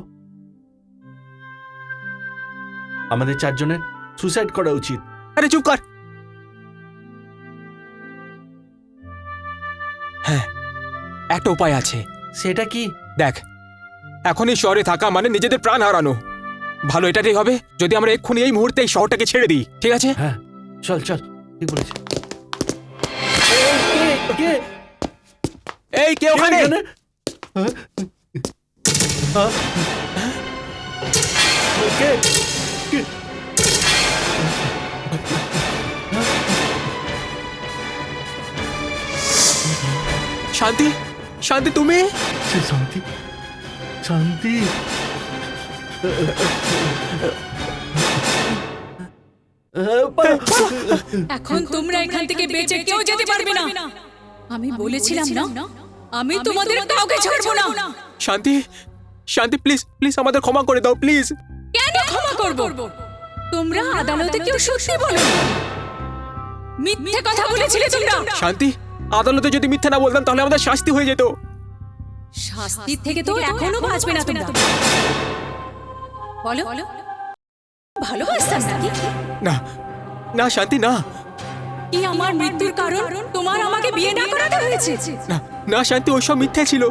আমাদের 4 জনের সুসাইড করা উচিত। আরে চুপ কর। হ্যাঁ, একটা উপায় আছে। সেটা কি? দেখ, এখন এই শহরে থাকা মানে নিজেদের প্রাণ হারানো। ভালো এটাই হবে যদি আমরা এক্ষুনি এই মুহূর্তে এই শহরটাকে ছেড়ে দিই, ঠিক আছে? হ্যাঁ, চল চল, ঠিক বলেছিস। এই কে ওখানে? শান্তি, শান্তি তুমি? শান্তি, শান্তি। এখন তোমরা এখান থেকে বেঁচে কেউ যেতে পারবে না। আমি বলেছিলাম না, আমি তোমাদের কাউকে ছাড়বো না। শান্তি, শান্তি প্লিজ প্লিজ আমাদের ক্ষমা করে দাও প্লিজ। কেন ক্ষমা করব? তোমরা আদালতে কেউ সত্যি বলো, মিথ্যে কথা বলেছিলে তোমরা। শান্তি, আদালতে যদি মিথ্যা না বলতাম তাহলে আমাদের শাস্তি হয়ে যেত। শাস্তি থেকে তো এখনো বাঁচবে না তোমরা। বলো, ভালোবাসতাম নাকি? না না শান্তি, না কি আমার মৃত্যুর কারণ তোমার আমাকে বিয়ে না করাতে হয়েছে? না না শান্তি, ওইসব মিথ্যা ছিল।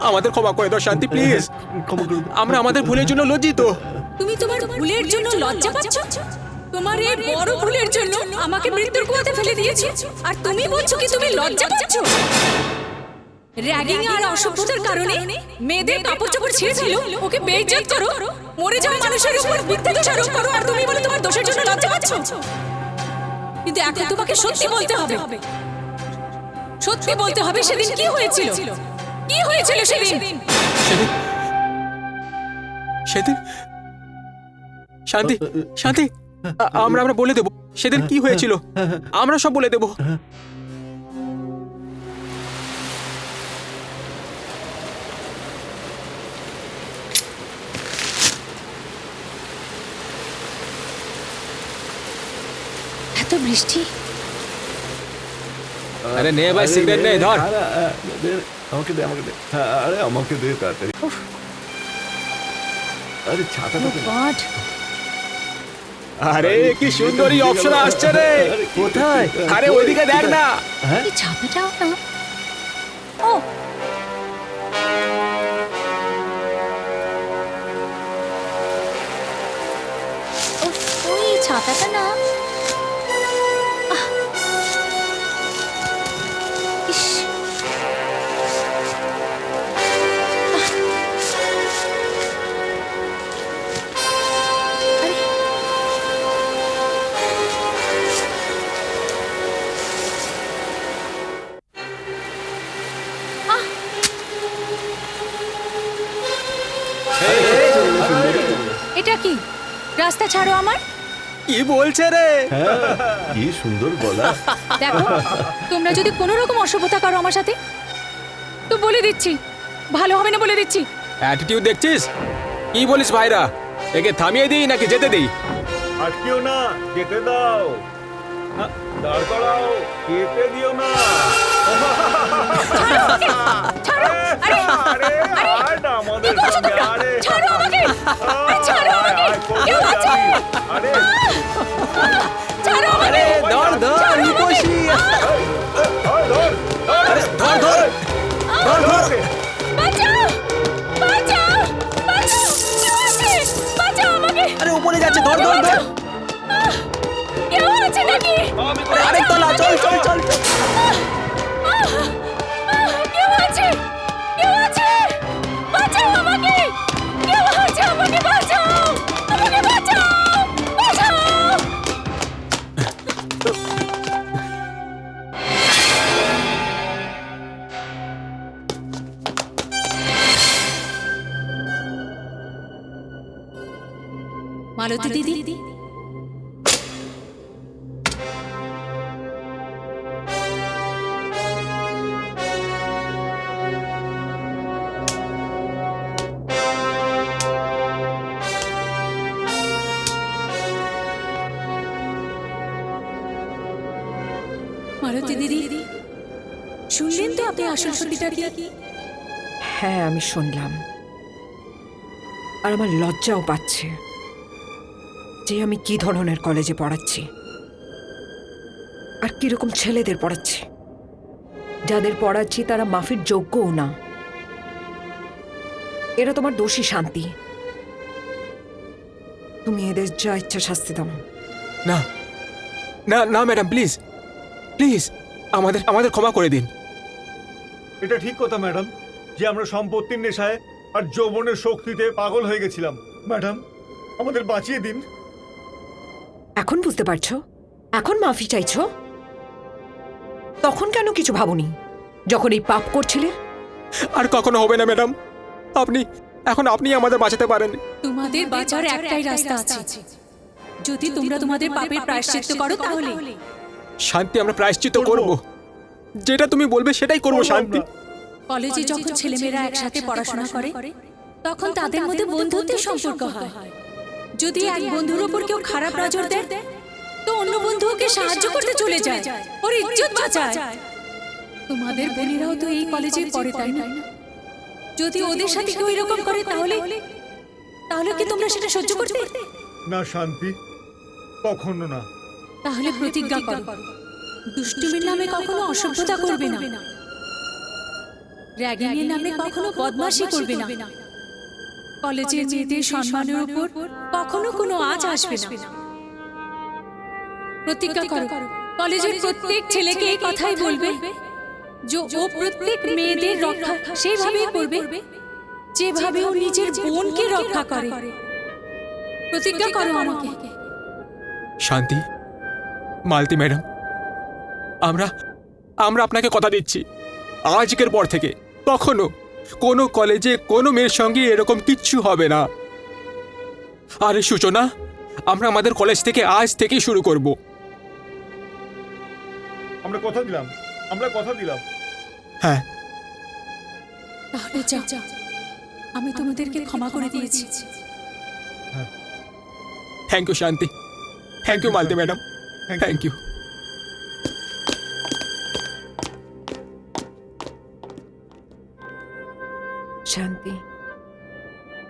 আমাদের ক্ষমা করে দাও শান্তি প্লিজ। আমরা আমাদের ভুলের জন্য লজ্জিত। তুমি তোমার ভুলের জন্য লজ্জা পাচ্ছ? তোমার এই বড় ভুলের জন্য আমাকে মৃত্যুর কুয়াতে ফেলে দিয়েছো, আর তুমি বলছো কি তুমি লজ্জা পাচ্ছ? র্যাগিং আর অসভ্যতার কারণে মেয়েদের কাপড় চোপড় ছিঁড়ে ফেলো, ওকে বেইজ্জত করো, মরে যাওয়া মানুষের উপর মিথ্যা দোষ আরোপ করো, আর তুমি বলো তোমার দোষের জন্য লজ্জা পাচ্ছ। কিন্তু এখন তোমাকে সত্যি বলতে হবে, সত্যি বলতে হবে সেদিন কি হয়েছিল, কি হয়েছিল সেদিন। সেদিন সেদিন শান্তি, শান্তি আমরা আমরা বলে দেব সেদিন কি হয়েছিল। আমরা সব বলে দেব। এত বৃষ্টি। আরে নে ভাই, সিগারেট নে, ধর। আমাকে দে, আমাকে দে। হ্যাঁ, আরে আমাকে দে তাড়াতাড়ি। আরে ছাতাটা দে। গড, আরে কি সুন্দরী অপশন আসছে রে। কোথায়? আরে ওইদিকে দেখ না। এই ছাতাটাও না। ও, ওই ছাতাটা না। ইস, আরে এটা কি? রাস্তা ছাড়ো আমার। কি বলছে রে? কি সুন্দর গলা। দেখো, তোমরা যদি কোনো রকম অসভ্যতা করো আমার সাথে, তো বলে দিচ্ছি ভালো হবে না, বলে দিচ্ছি। অ্যাটিটিউড দেখছিস? কি বলিস ভাইরা? একে থামিয়ে দিই নাকি যেতে দিই? আটকিও না, যেতে দাও। দাঁড় করাও, যেতে দিও না। ছাড়ো, আরে আরে আয় না আমাদের সঙ্গে। আরে ছাড়ো আমাকে, আরে ছাড়ো আমাকে, কেউ আছে? আরে ছাড়ো আমাকে, ধর ধর রূপসী। ধর ধর ধর বাঁচাও, বাঁচাও, বাঁচাও। মালতী দিদি, মালতী দিদি, শুনলেন তো আপনি আসল সত্যিটা কি? হ্যাঁ, আমি শুনলাম। আর আমার লজ্জাও পাচ্ছে যে আমি কি ধরনের কলেজে পড়াচ্ছি আর কিরকম ছেলেদের পড়াচ্ছি। যাদের পড়াচ্ছি তারা মাফির যোগ্যও না। এরা তোমার দোষী, শান্তি। তুমি এদের যা ইচ্ছা শাস্তি দাও। না না না ম্যাডাম, প্লিজ প্লিজ আমাদের ক্ষমা করে দিন। এটা ঠিক কথা ম্যাডাম যে আমরা সম্পত্তির নেশায় আর যৌবনের শক্তিতে পাগল হয়ে গেছিলাম। ম্যাডাম, আমাদের বাঁচিয়ে দিন। এখন বুঝতে পারছো? এখন মাফি চাইছো? তখন কেন কিছু ভাবনি যখন এই পাপ করছিলে? আর কখনো হবে না ম্যাডাম। আপনি আমাদের বাঁচাতে পারেন। তোমাদের বাঁচার একটাই রাস্তা আছে, যদি তোমরা তোমাদের পাপের প্রায়শ্চিত্ত করো তাহলে। শান্তি, আমরা প্রায়শ্চিত্ত করব। যেটা তুমি বলবে সেটাই করব শান্তি। কলেজে যখন ছেলেমেয়েরা একসাথে পড়াশোনা করে তখন তাদের মধ্যে বন্ধুত্বের সম্পর্ক হয়। যদি এক বন্ধুর উপর কেউ খারাপ নজর দেয় তো অন্য বন্ধু ওকে সাহায্য করতে চলে যায়, ওর ইজ্জত বাঁচায়। তোমাদের বোনেরাও তো এই কলেজে পড়ে, তাই না? যদি ওদের সাথে কেউ এরকম করে তাহলে কি তোমরা সেটা সহ্য করতে? না শান্তি, কখনো না। তাহলে প্রতিজ্ঞা করো, দুষ্টুমির নামে কখনো অসভ্যতা করবে না, র্যাগিংয়ের নামে কখনো বদমাশি করবে না, কলেজের মেয়েদের সম্মানের উপর কখনো কোনো আঁচ আসবে না। প্রতিজ্ঞা করো, কলেজের প্রত্যেক ছেলেকে এই কথাই বলবে যে ও প্রত্যেক মেয়েদের রক্ষা সেইভাবেই করবে যেভাবে ও নিজের বোনকে রক্ষা করে। প্রতিজ্ঞা করো আমাকে। শান্তি, মালতী ম্যাডাম, আমরা আপনাকে কথা দিচ্ছি, আজকের পর থেকে কখনো কোনো কলেজে কোনো মেয়ের সঙ্গে এরকম কিচ্ছু হবে না। আর এই সূচনা আমরা আমাদের কলেজ থেকে আজ থেকেই শুরু করব। আমরা কথা দিলাম। হ্যাঁ, তাহলে যাও, আমি তোমাদেরকে ক্ষমা করে দিয়েছি। Thank you Shanti, thank you Malati madam, thank you. Shanti,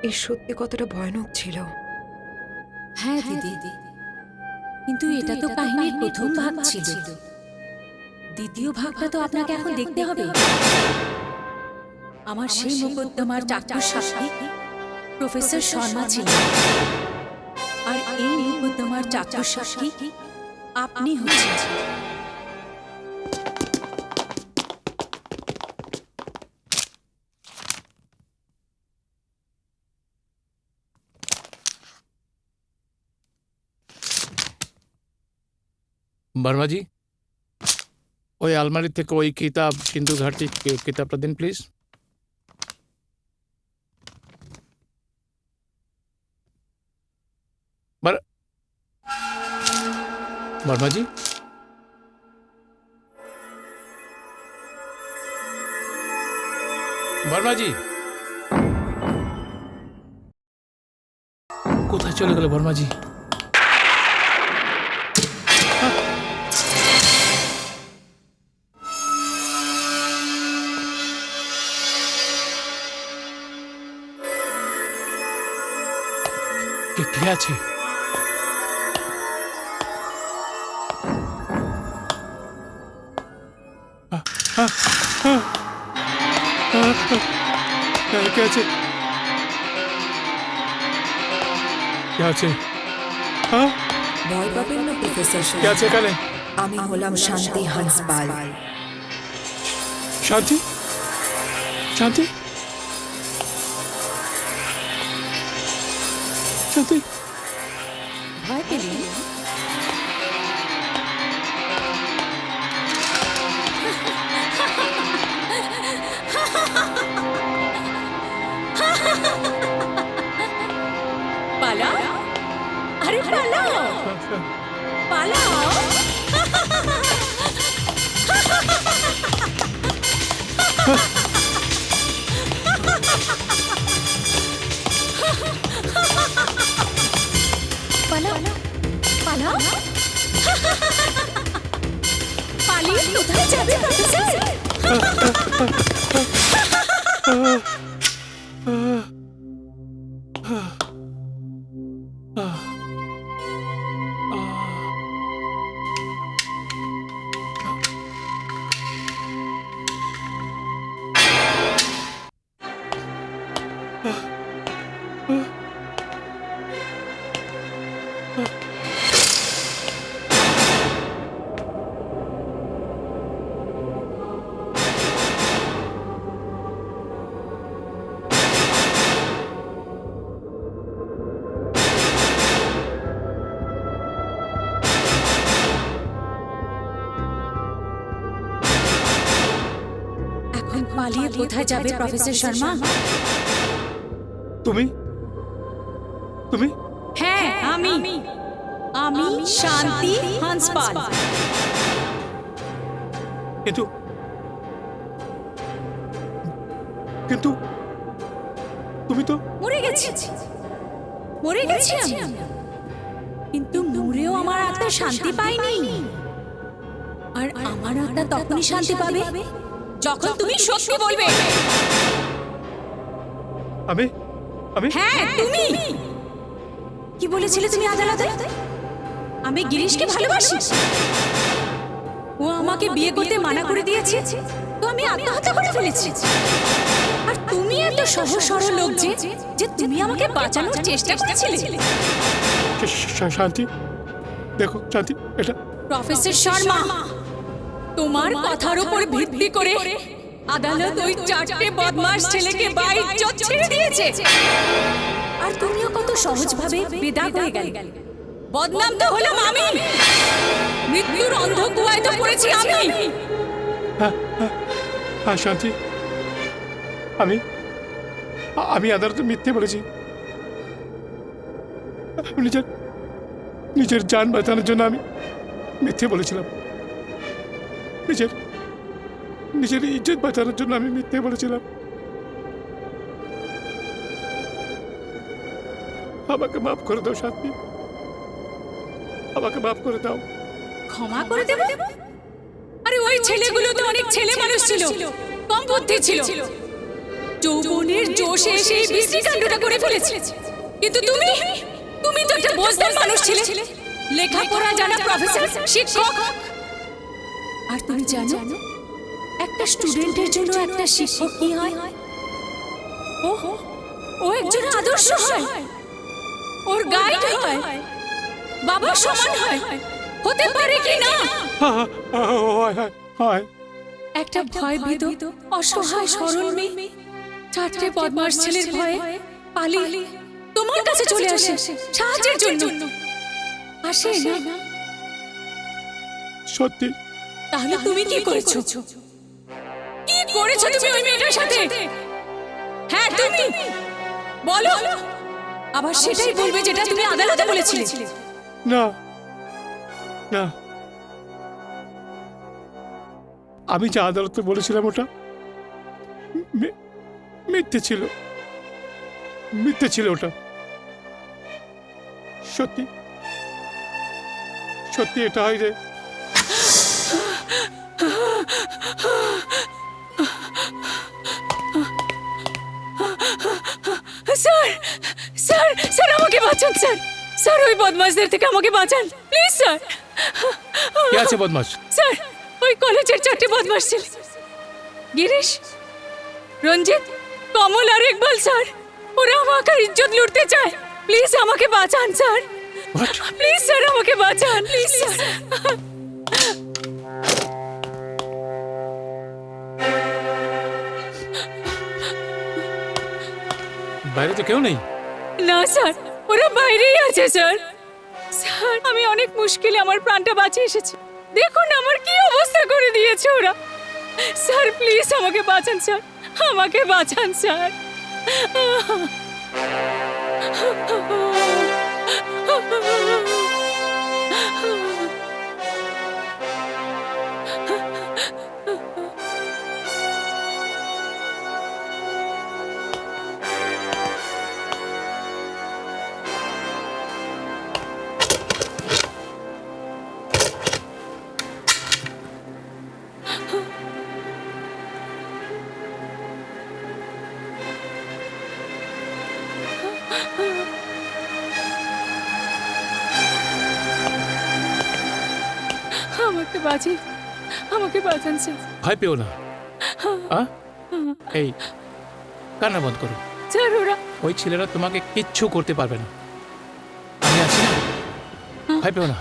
এই সত্যি কতটা ভয়ানক ছিল। হ্যাঁ দিদি, কিন্তু এটা তো কাহিনীর প্রথম ভাগ ছিল। দ্বিতীয় ভাগটা তো আপনাকে এখন দেখতে হবে। আমার সেই মোকদ্দমার চাকর সাক্ষী প্রফেসর শর্মা ছিলেন, আর এই মোকদ্দমার চাকর সাক্ষী আপনি হচ্ছেন। বর্মাজি, ওই আলমারি থেকে ওই কিতাব সিন্ধু ঘাটি কিতাবটা দিন প্লিজ। বর্মাজি, বর্মাজি, কোথায় চলে গেল বর্মাজি? কে আছে? কে আছে? কে আছে? ভয় পাবেন না প্রফেসর। কে আছে এখানে? আমি হলাম শান্তি হান্সপাল। শান্তি? শান্তি? শান্তি? ভয় পেলেন? পালা আরে পালাও পালাও পালাও পালাও পালিয়ে কোথায় যাবে প্রফেসর? এখন পালিয়ে কোথায় যাবে প্রফেসর শর্মা? তুমি তুমি হ্যাঁ আমি আমি শান্তি হান্সপাল। কিন্তু কিন্তু তুমি তো মরে গেছি মরে গেছি আমি, কিন্তু মরেও আমার আত্মা শান্তি পায়নি। আর আমার আত্মা তখনই শান্তি পাবে যখন তুমি সত্যি বলবে। আমি আমি হ্যাঁ তুমি কি বলেছিলে তুমি আদালতে? আমি গিরিশকে ভালোবাসি, ও আমাকে বিয়ে করতে মানা করে দিয়েছে, তো আমি আত্মহত্যা করে ফেলেছি। আর তুমি এত সহজ সরল লোক যে তুমি আমাকে বাঁচানোর চেষ্টা করেছিলে। শান্তি, দেখো শান্তি, এটা প্রফেসর শর্মা, তোমার কথার উপর ভিত্তি করে আদালত ওই 4টে বদমাশ ছেলেকে বাইজ্জত ছেড়ে দিয়েছে। আর তুমিও কত সহজভাবে বেদাগ হয়ে গেলে। বদনাম তো হলাম আমি, মৃত্যুর অন্ধকুয়ায় তো পড়েছি আমি। হ্যাঁ শান্তি, আমি আমি আদালতে মিথ্যে বলেছি। নিজের জান বাঁচানোর জন্য আমি মিথ্যে বলেছিলাম। নিজের ইজ্জত বাঁচানোর জন্য আমি মিথ্যে বলেছিলাম। আমাকে মাফ করে দাও শান্তি, আমাকে মাফ করে দাও। ক্ষমা করে দেব? আরে ওই ছেলেগুলো তো অনেক ছেলে মানুষ ছিল, কম বুদ্ধি ছিল, যৌবনের জোশে এসে এই বিশ্রীকাণ্ডটা করে ফেলেছে। কিন্তু তুমি তো একটা বোঝদার মানুষ ছিলে, লেখাপড়া জানা প্রফেসর, শিক্ষক। আর তুমি জানো একটা স্টুডেন্টের জন্য একটা শিক্ষক কি হয়? ও একজন আদর্শ হয়, ওর গাইড হয়, বাবার সমান হয়। হতে পারে কি না? একটা ভয়ভীত অসহায় সরল মেয়ে 4টে বদমাশ ছেলের ভয়ে পালিয়ে তোমার কাছে চলে আসে সাহায্যের জন্য। আসে না? সত্যি? তাহলে তুমি কি করেছো? কি করেছো তুমি ওই মেয়েটার সাথে? হ্যাঁ তুমি বলো, আবার সেটাই বলবে যেটা তুমি আদালতে বলেছিলে। না না, আমি যা আদালতে বলেছিলাম ওটা মিথ্যে ছিল, মিথ্যে ছিল ওটা। সত্যি সত্যি এটা হয় রে। স্যার স্যার স্যার আমাকে বাঁচান স্যার, স্যার ওই বদমাশদের থেকে আমাকে বাঁচান প্লিজ স্যার। কে আছে বদমাশ? স্যার ওই কলেজের 4টে বদমাশ ছিল, গিরিশ, রঞ্জিত, কমল আর ইকবাল স্যার। ওরা আমাকে ইজ্জত লুটতে চায়, প্লিজ আমাকে বাঁচান স্যার, প্লিজ স্যার আমাকে বাঁচান প্লিজ স্যার। বাইরে তো কেউ নেই। না স্যার, ওরা বাইরেই আছে স্যার। স্যার আমি অনেক মুশকিলে আমার প্রাণটা বাঁচিয়ে এসেছি, দেখুন আমার কি অবস্থা করে দিয়েছে ওরা। স্যার প্লিজ আমাকে বাঁচান স্যার, আমাকে বাঁচান স্যার। আমাকে বাঁচান স্যার। ভয় পেও না। এই কান্না বন্ধ করো। স্যার ওরা ওই ছেলেরা তোমাকে কিচ্ছু করতে পারবে না, আমি আছি না, ভয় পেও না।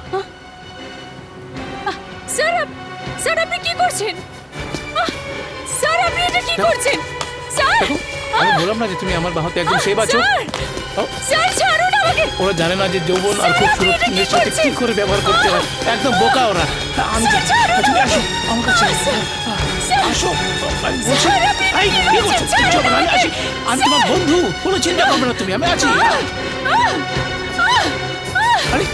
স্যার আপনি কি করছেন? স্যার আপনি এটা কি করছেন? স্যার দেখো, আমি বললাম না যে তুমি আমার বাহুতে একদম সেভ আছো। স্যার ছাড়ুন আমাকে। ওরা জানে না যে যৌবন আর খুব সুরক্ষিতের সাথে কি করে ব্যবহার করতে হয়, একদম বোকা ওরা। আমি তুমি আসো আমার কাছে, আসো। আমি বলছি, এই, কি করছো? কিচ্ছু হবে না, আমি আসি, আমি তোমার বন্ধু, কোনো চিন্তা করবে না তুমি, আমি আছি। আরে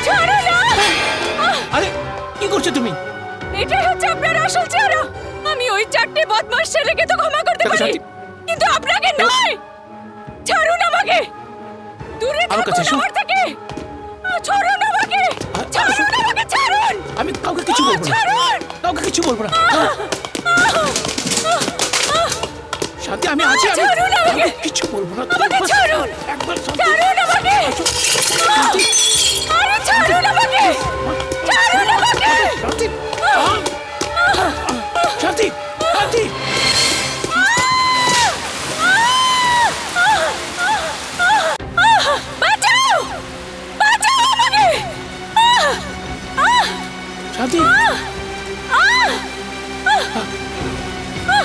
ছাড়ুন না। আরে কি করছো তুমি? এটাই হচ্ছে আপনার আসল চেহারা। আমি ওই চারটে বদমাশ ছেলেকে তো ক্ষমা করতে দেখো পারি, শান্তি, কিন্তু আপনাকে নয়। ছাড়ুন আমাকে, দূরে আমার কাছে থাকুন এসো। আমার থেকে। ছাড়ুন আমাকে, ছাড়ুন আমাকে, ছাড়ুন। আমি কাউকে কিছু বলবো না, ছাড়ুন। কাউকে কিছু বলবো না। শান্তি, আমি আছি, আমি ছাড়ুন আমাকে। কাউকে কিছু বলবো না। আমাকে ছাড়ুন। একবার শান্তি, ছাড়ুন আমাকে। শান্তি, আরে ছাড়ুন আমাকে, ছাড়ুন আমাকে। শান্তি, শান্তি, শান্তি। বাঁচাও, বাঁচাও আমাকে। শান্তি,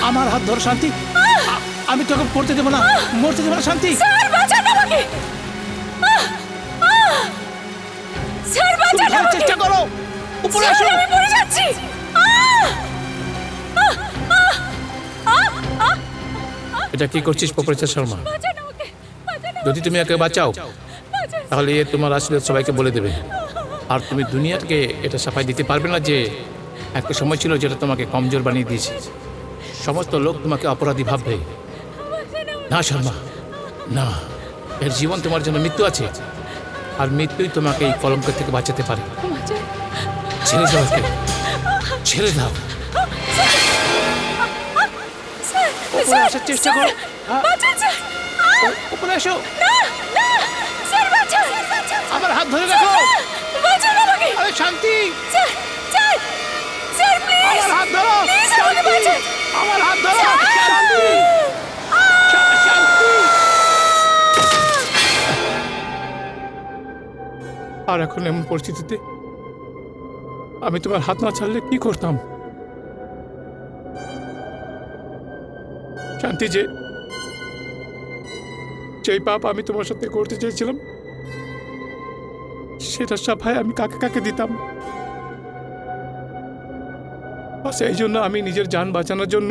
আমার হাত ধর শান্তি, আমি তোকে পড়তে দেবো না, মরতে দেবো না শান্তি। স্যার বাঁচান আমাকে। স্যার তুমি বাঁচান ধরার আমাকে। চেষ্টা করো, উপরে স্যার, আসো। আমি পড়ে যাচ্ছি। এটা কি করছিস প্রফেসর শর্মা? বাঁচান আমাকে, বাঁচান যদি তুমি একে বাঁচাও বাঁচান। তাহলে এ তোমার আসলে সবাইকে বলে দেবে, আর তুমি দুনিয়াকে এটা সাফাই দিতে পারবে না যে একটা সময় ছিল যেটা তোমাকে কমজোর বানিয়ে দিয়েছে। সমস্ত লোক তোমাকে অপরাধী ভাববে। না শর্মা, না, এর জীবন তোমার জন্য মৃত্যু আছে, আর মৃত্যুই তোমাকে এই কলঙ্কের থেকে বাঁচাতে পারে। ছেড়ে দাও একে, ছেড়ে দাও। উপরে আসার চেষ্টা করো, বাঁচান স্যার। উপরে এসো, না, না, স্যার বাঁচান। আমার হাত ধরে রাখো। বাঁচান আমাকে। আরে শান্তি, স্যার, স্যার, স্যার প্লিজ। আমার হাত ধরো। প্লিজ আমাকে শান্তি, বাঁচান। আমার হাত ধরো। শান্তি, শান্তি। আর এখন এমন পরিস্থিতিতে আমি তোমার হাত না ছাড়লে কি করতাম? শান্তি, যেই পাপ আমি তোমার সাথে করতে চেয়েছিলাম সেটা সাফাই আমি কাকে কাকে দিতাম। বাস এই জন্য আমি নিজের জান বাঁচানোর জন্য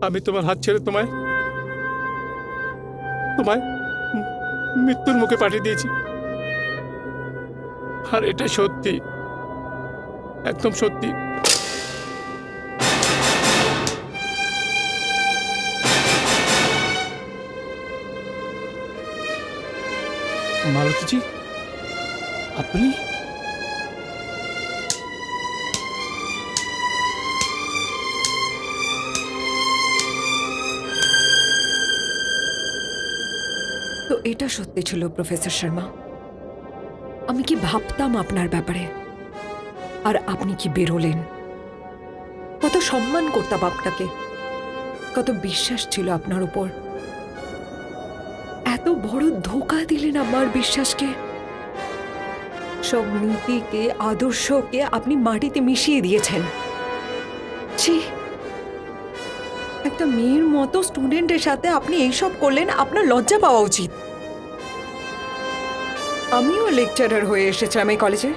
আমি তোমার হাত ছেড়ে তোমায় মৃত্যুর মুখে পাঠিয়ে দিয়েছি। আর এটা সত্যি, একদম সত্যি। মালতীজি, আপনি? তো এটা সত্যি ছিল প্রফেসর শর্মা। আমি কি ভাবতাম আপনার ব্যাপারে, আর আপনি কি বেরোলেন। কত সম্মান করতাম আপনাকে, কত বিশ্বাস ছিল আপনার উপর। এত বড় ধোঁকা দিলেন আমার বিশ্বাসকে। সব নীতিকে, আদর্শকে আপনি মাটিতে মিশিয়ে দিয়েছেন। ছি, একটা মেয়ের মতো স্টুডেন্টের সাথে আপনি এইসব করলেন, আপনার লজ্জা পাওয়া উচিত। আমিও লেকচারার হয়ে এসেছিলাম এই কলেজে,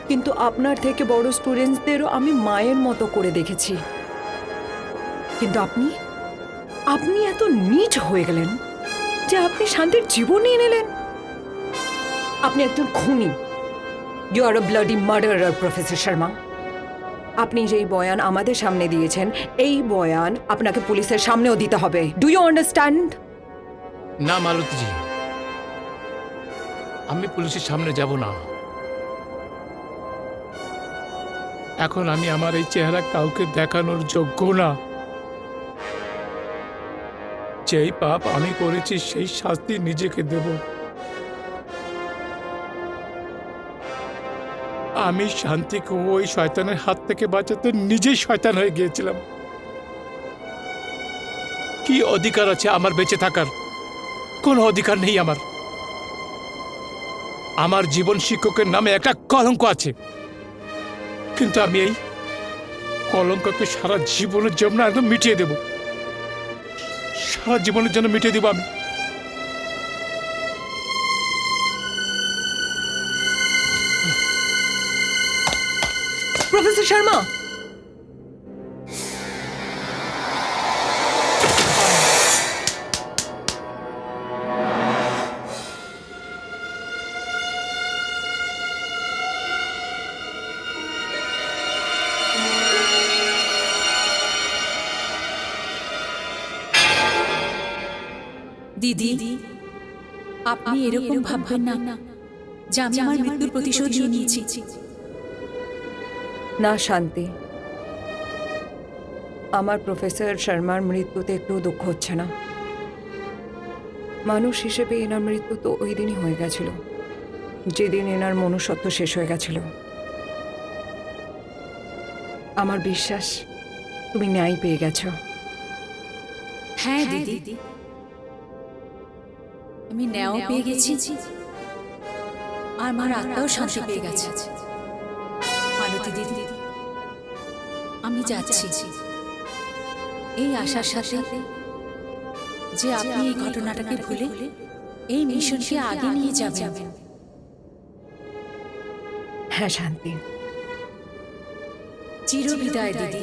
কিন্তু আপনার থেকে বড় স্টুডেন্টসদেরও আমি মায়ের মতো করে দেখেছি। কিন্তু আপনি এত নীচ হয়ে গেলেন। যে আপনি শান্তির জীবন নিয়ে নিলেন? আপনি একজন খুনি। You are a bloody murderer, professor Sharma. আপনি যেই বয়ান আমাদের সামনে দিয়েছেন, এই বয়ান আপনাকে পুলিশের সামনেও দিতে হবে। Do you understand? না মালতীজি, আমি পুলিশের সামনে যাব না। এখন আমি আমার এই চেহারা কাউকে দেখানোর যোগ্য না। যেই পাপ আমি করেছি সেই শাস্তি নিজেকে দেব। আমি শান্তিকে ওই শয়তানের হাত থেকে বাঁচাতে নিজেই শয়তান হয়ে গিয়েছিলাম। কি অধিকার আছে আমার বেঁচে থাকার? কোনো অধিকার নেই আমার। আমার জীবন শিক্ষকের নামে একটা কলঙ্ক আছে, কিন্তু আমি এই কলঙ্ককে সারা জীবনের জন্য একদম মিটিয়ে দেব। সারা জীবনের জন্য মিটিয়ে দেব আমি। প্রফেসর শর্মা, দিদি, আপনি এরকম ভাববেন না যে আমি আমার মৃত্যুর প্রতিশোধ নিয়ে নিয়েছি। না শান্তি, আমার প্রফেসর শর্মার মৃত্যুতে একটু দুঃখ হচ্ছে না। মানুষ হিসেবে এনার মৃত্যু তো ওই দিনই হয়ে গেছিল, যেদিন এনার মনুষ্যত্ব শেষ হয়ে গেছিল। আমার বিশ্বাস তুমি ন্যায় পেয়ে গেছো। হ্যাঁ দিদি, আমি ন্যায় পেয়ে গেছি, আর আমার আত্মাও শান্তি পেয়ে গেছে। মালতী দিদি, আমি যাচ্ছি এই আশার সাথে যে আপনি এই ঘটনাটাকে ভুলে এই মিশনকে আগে নিয়ে যাবেন। হ্যাঁ শান্তি, চিরবিদায় দিদি।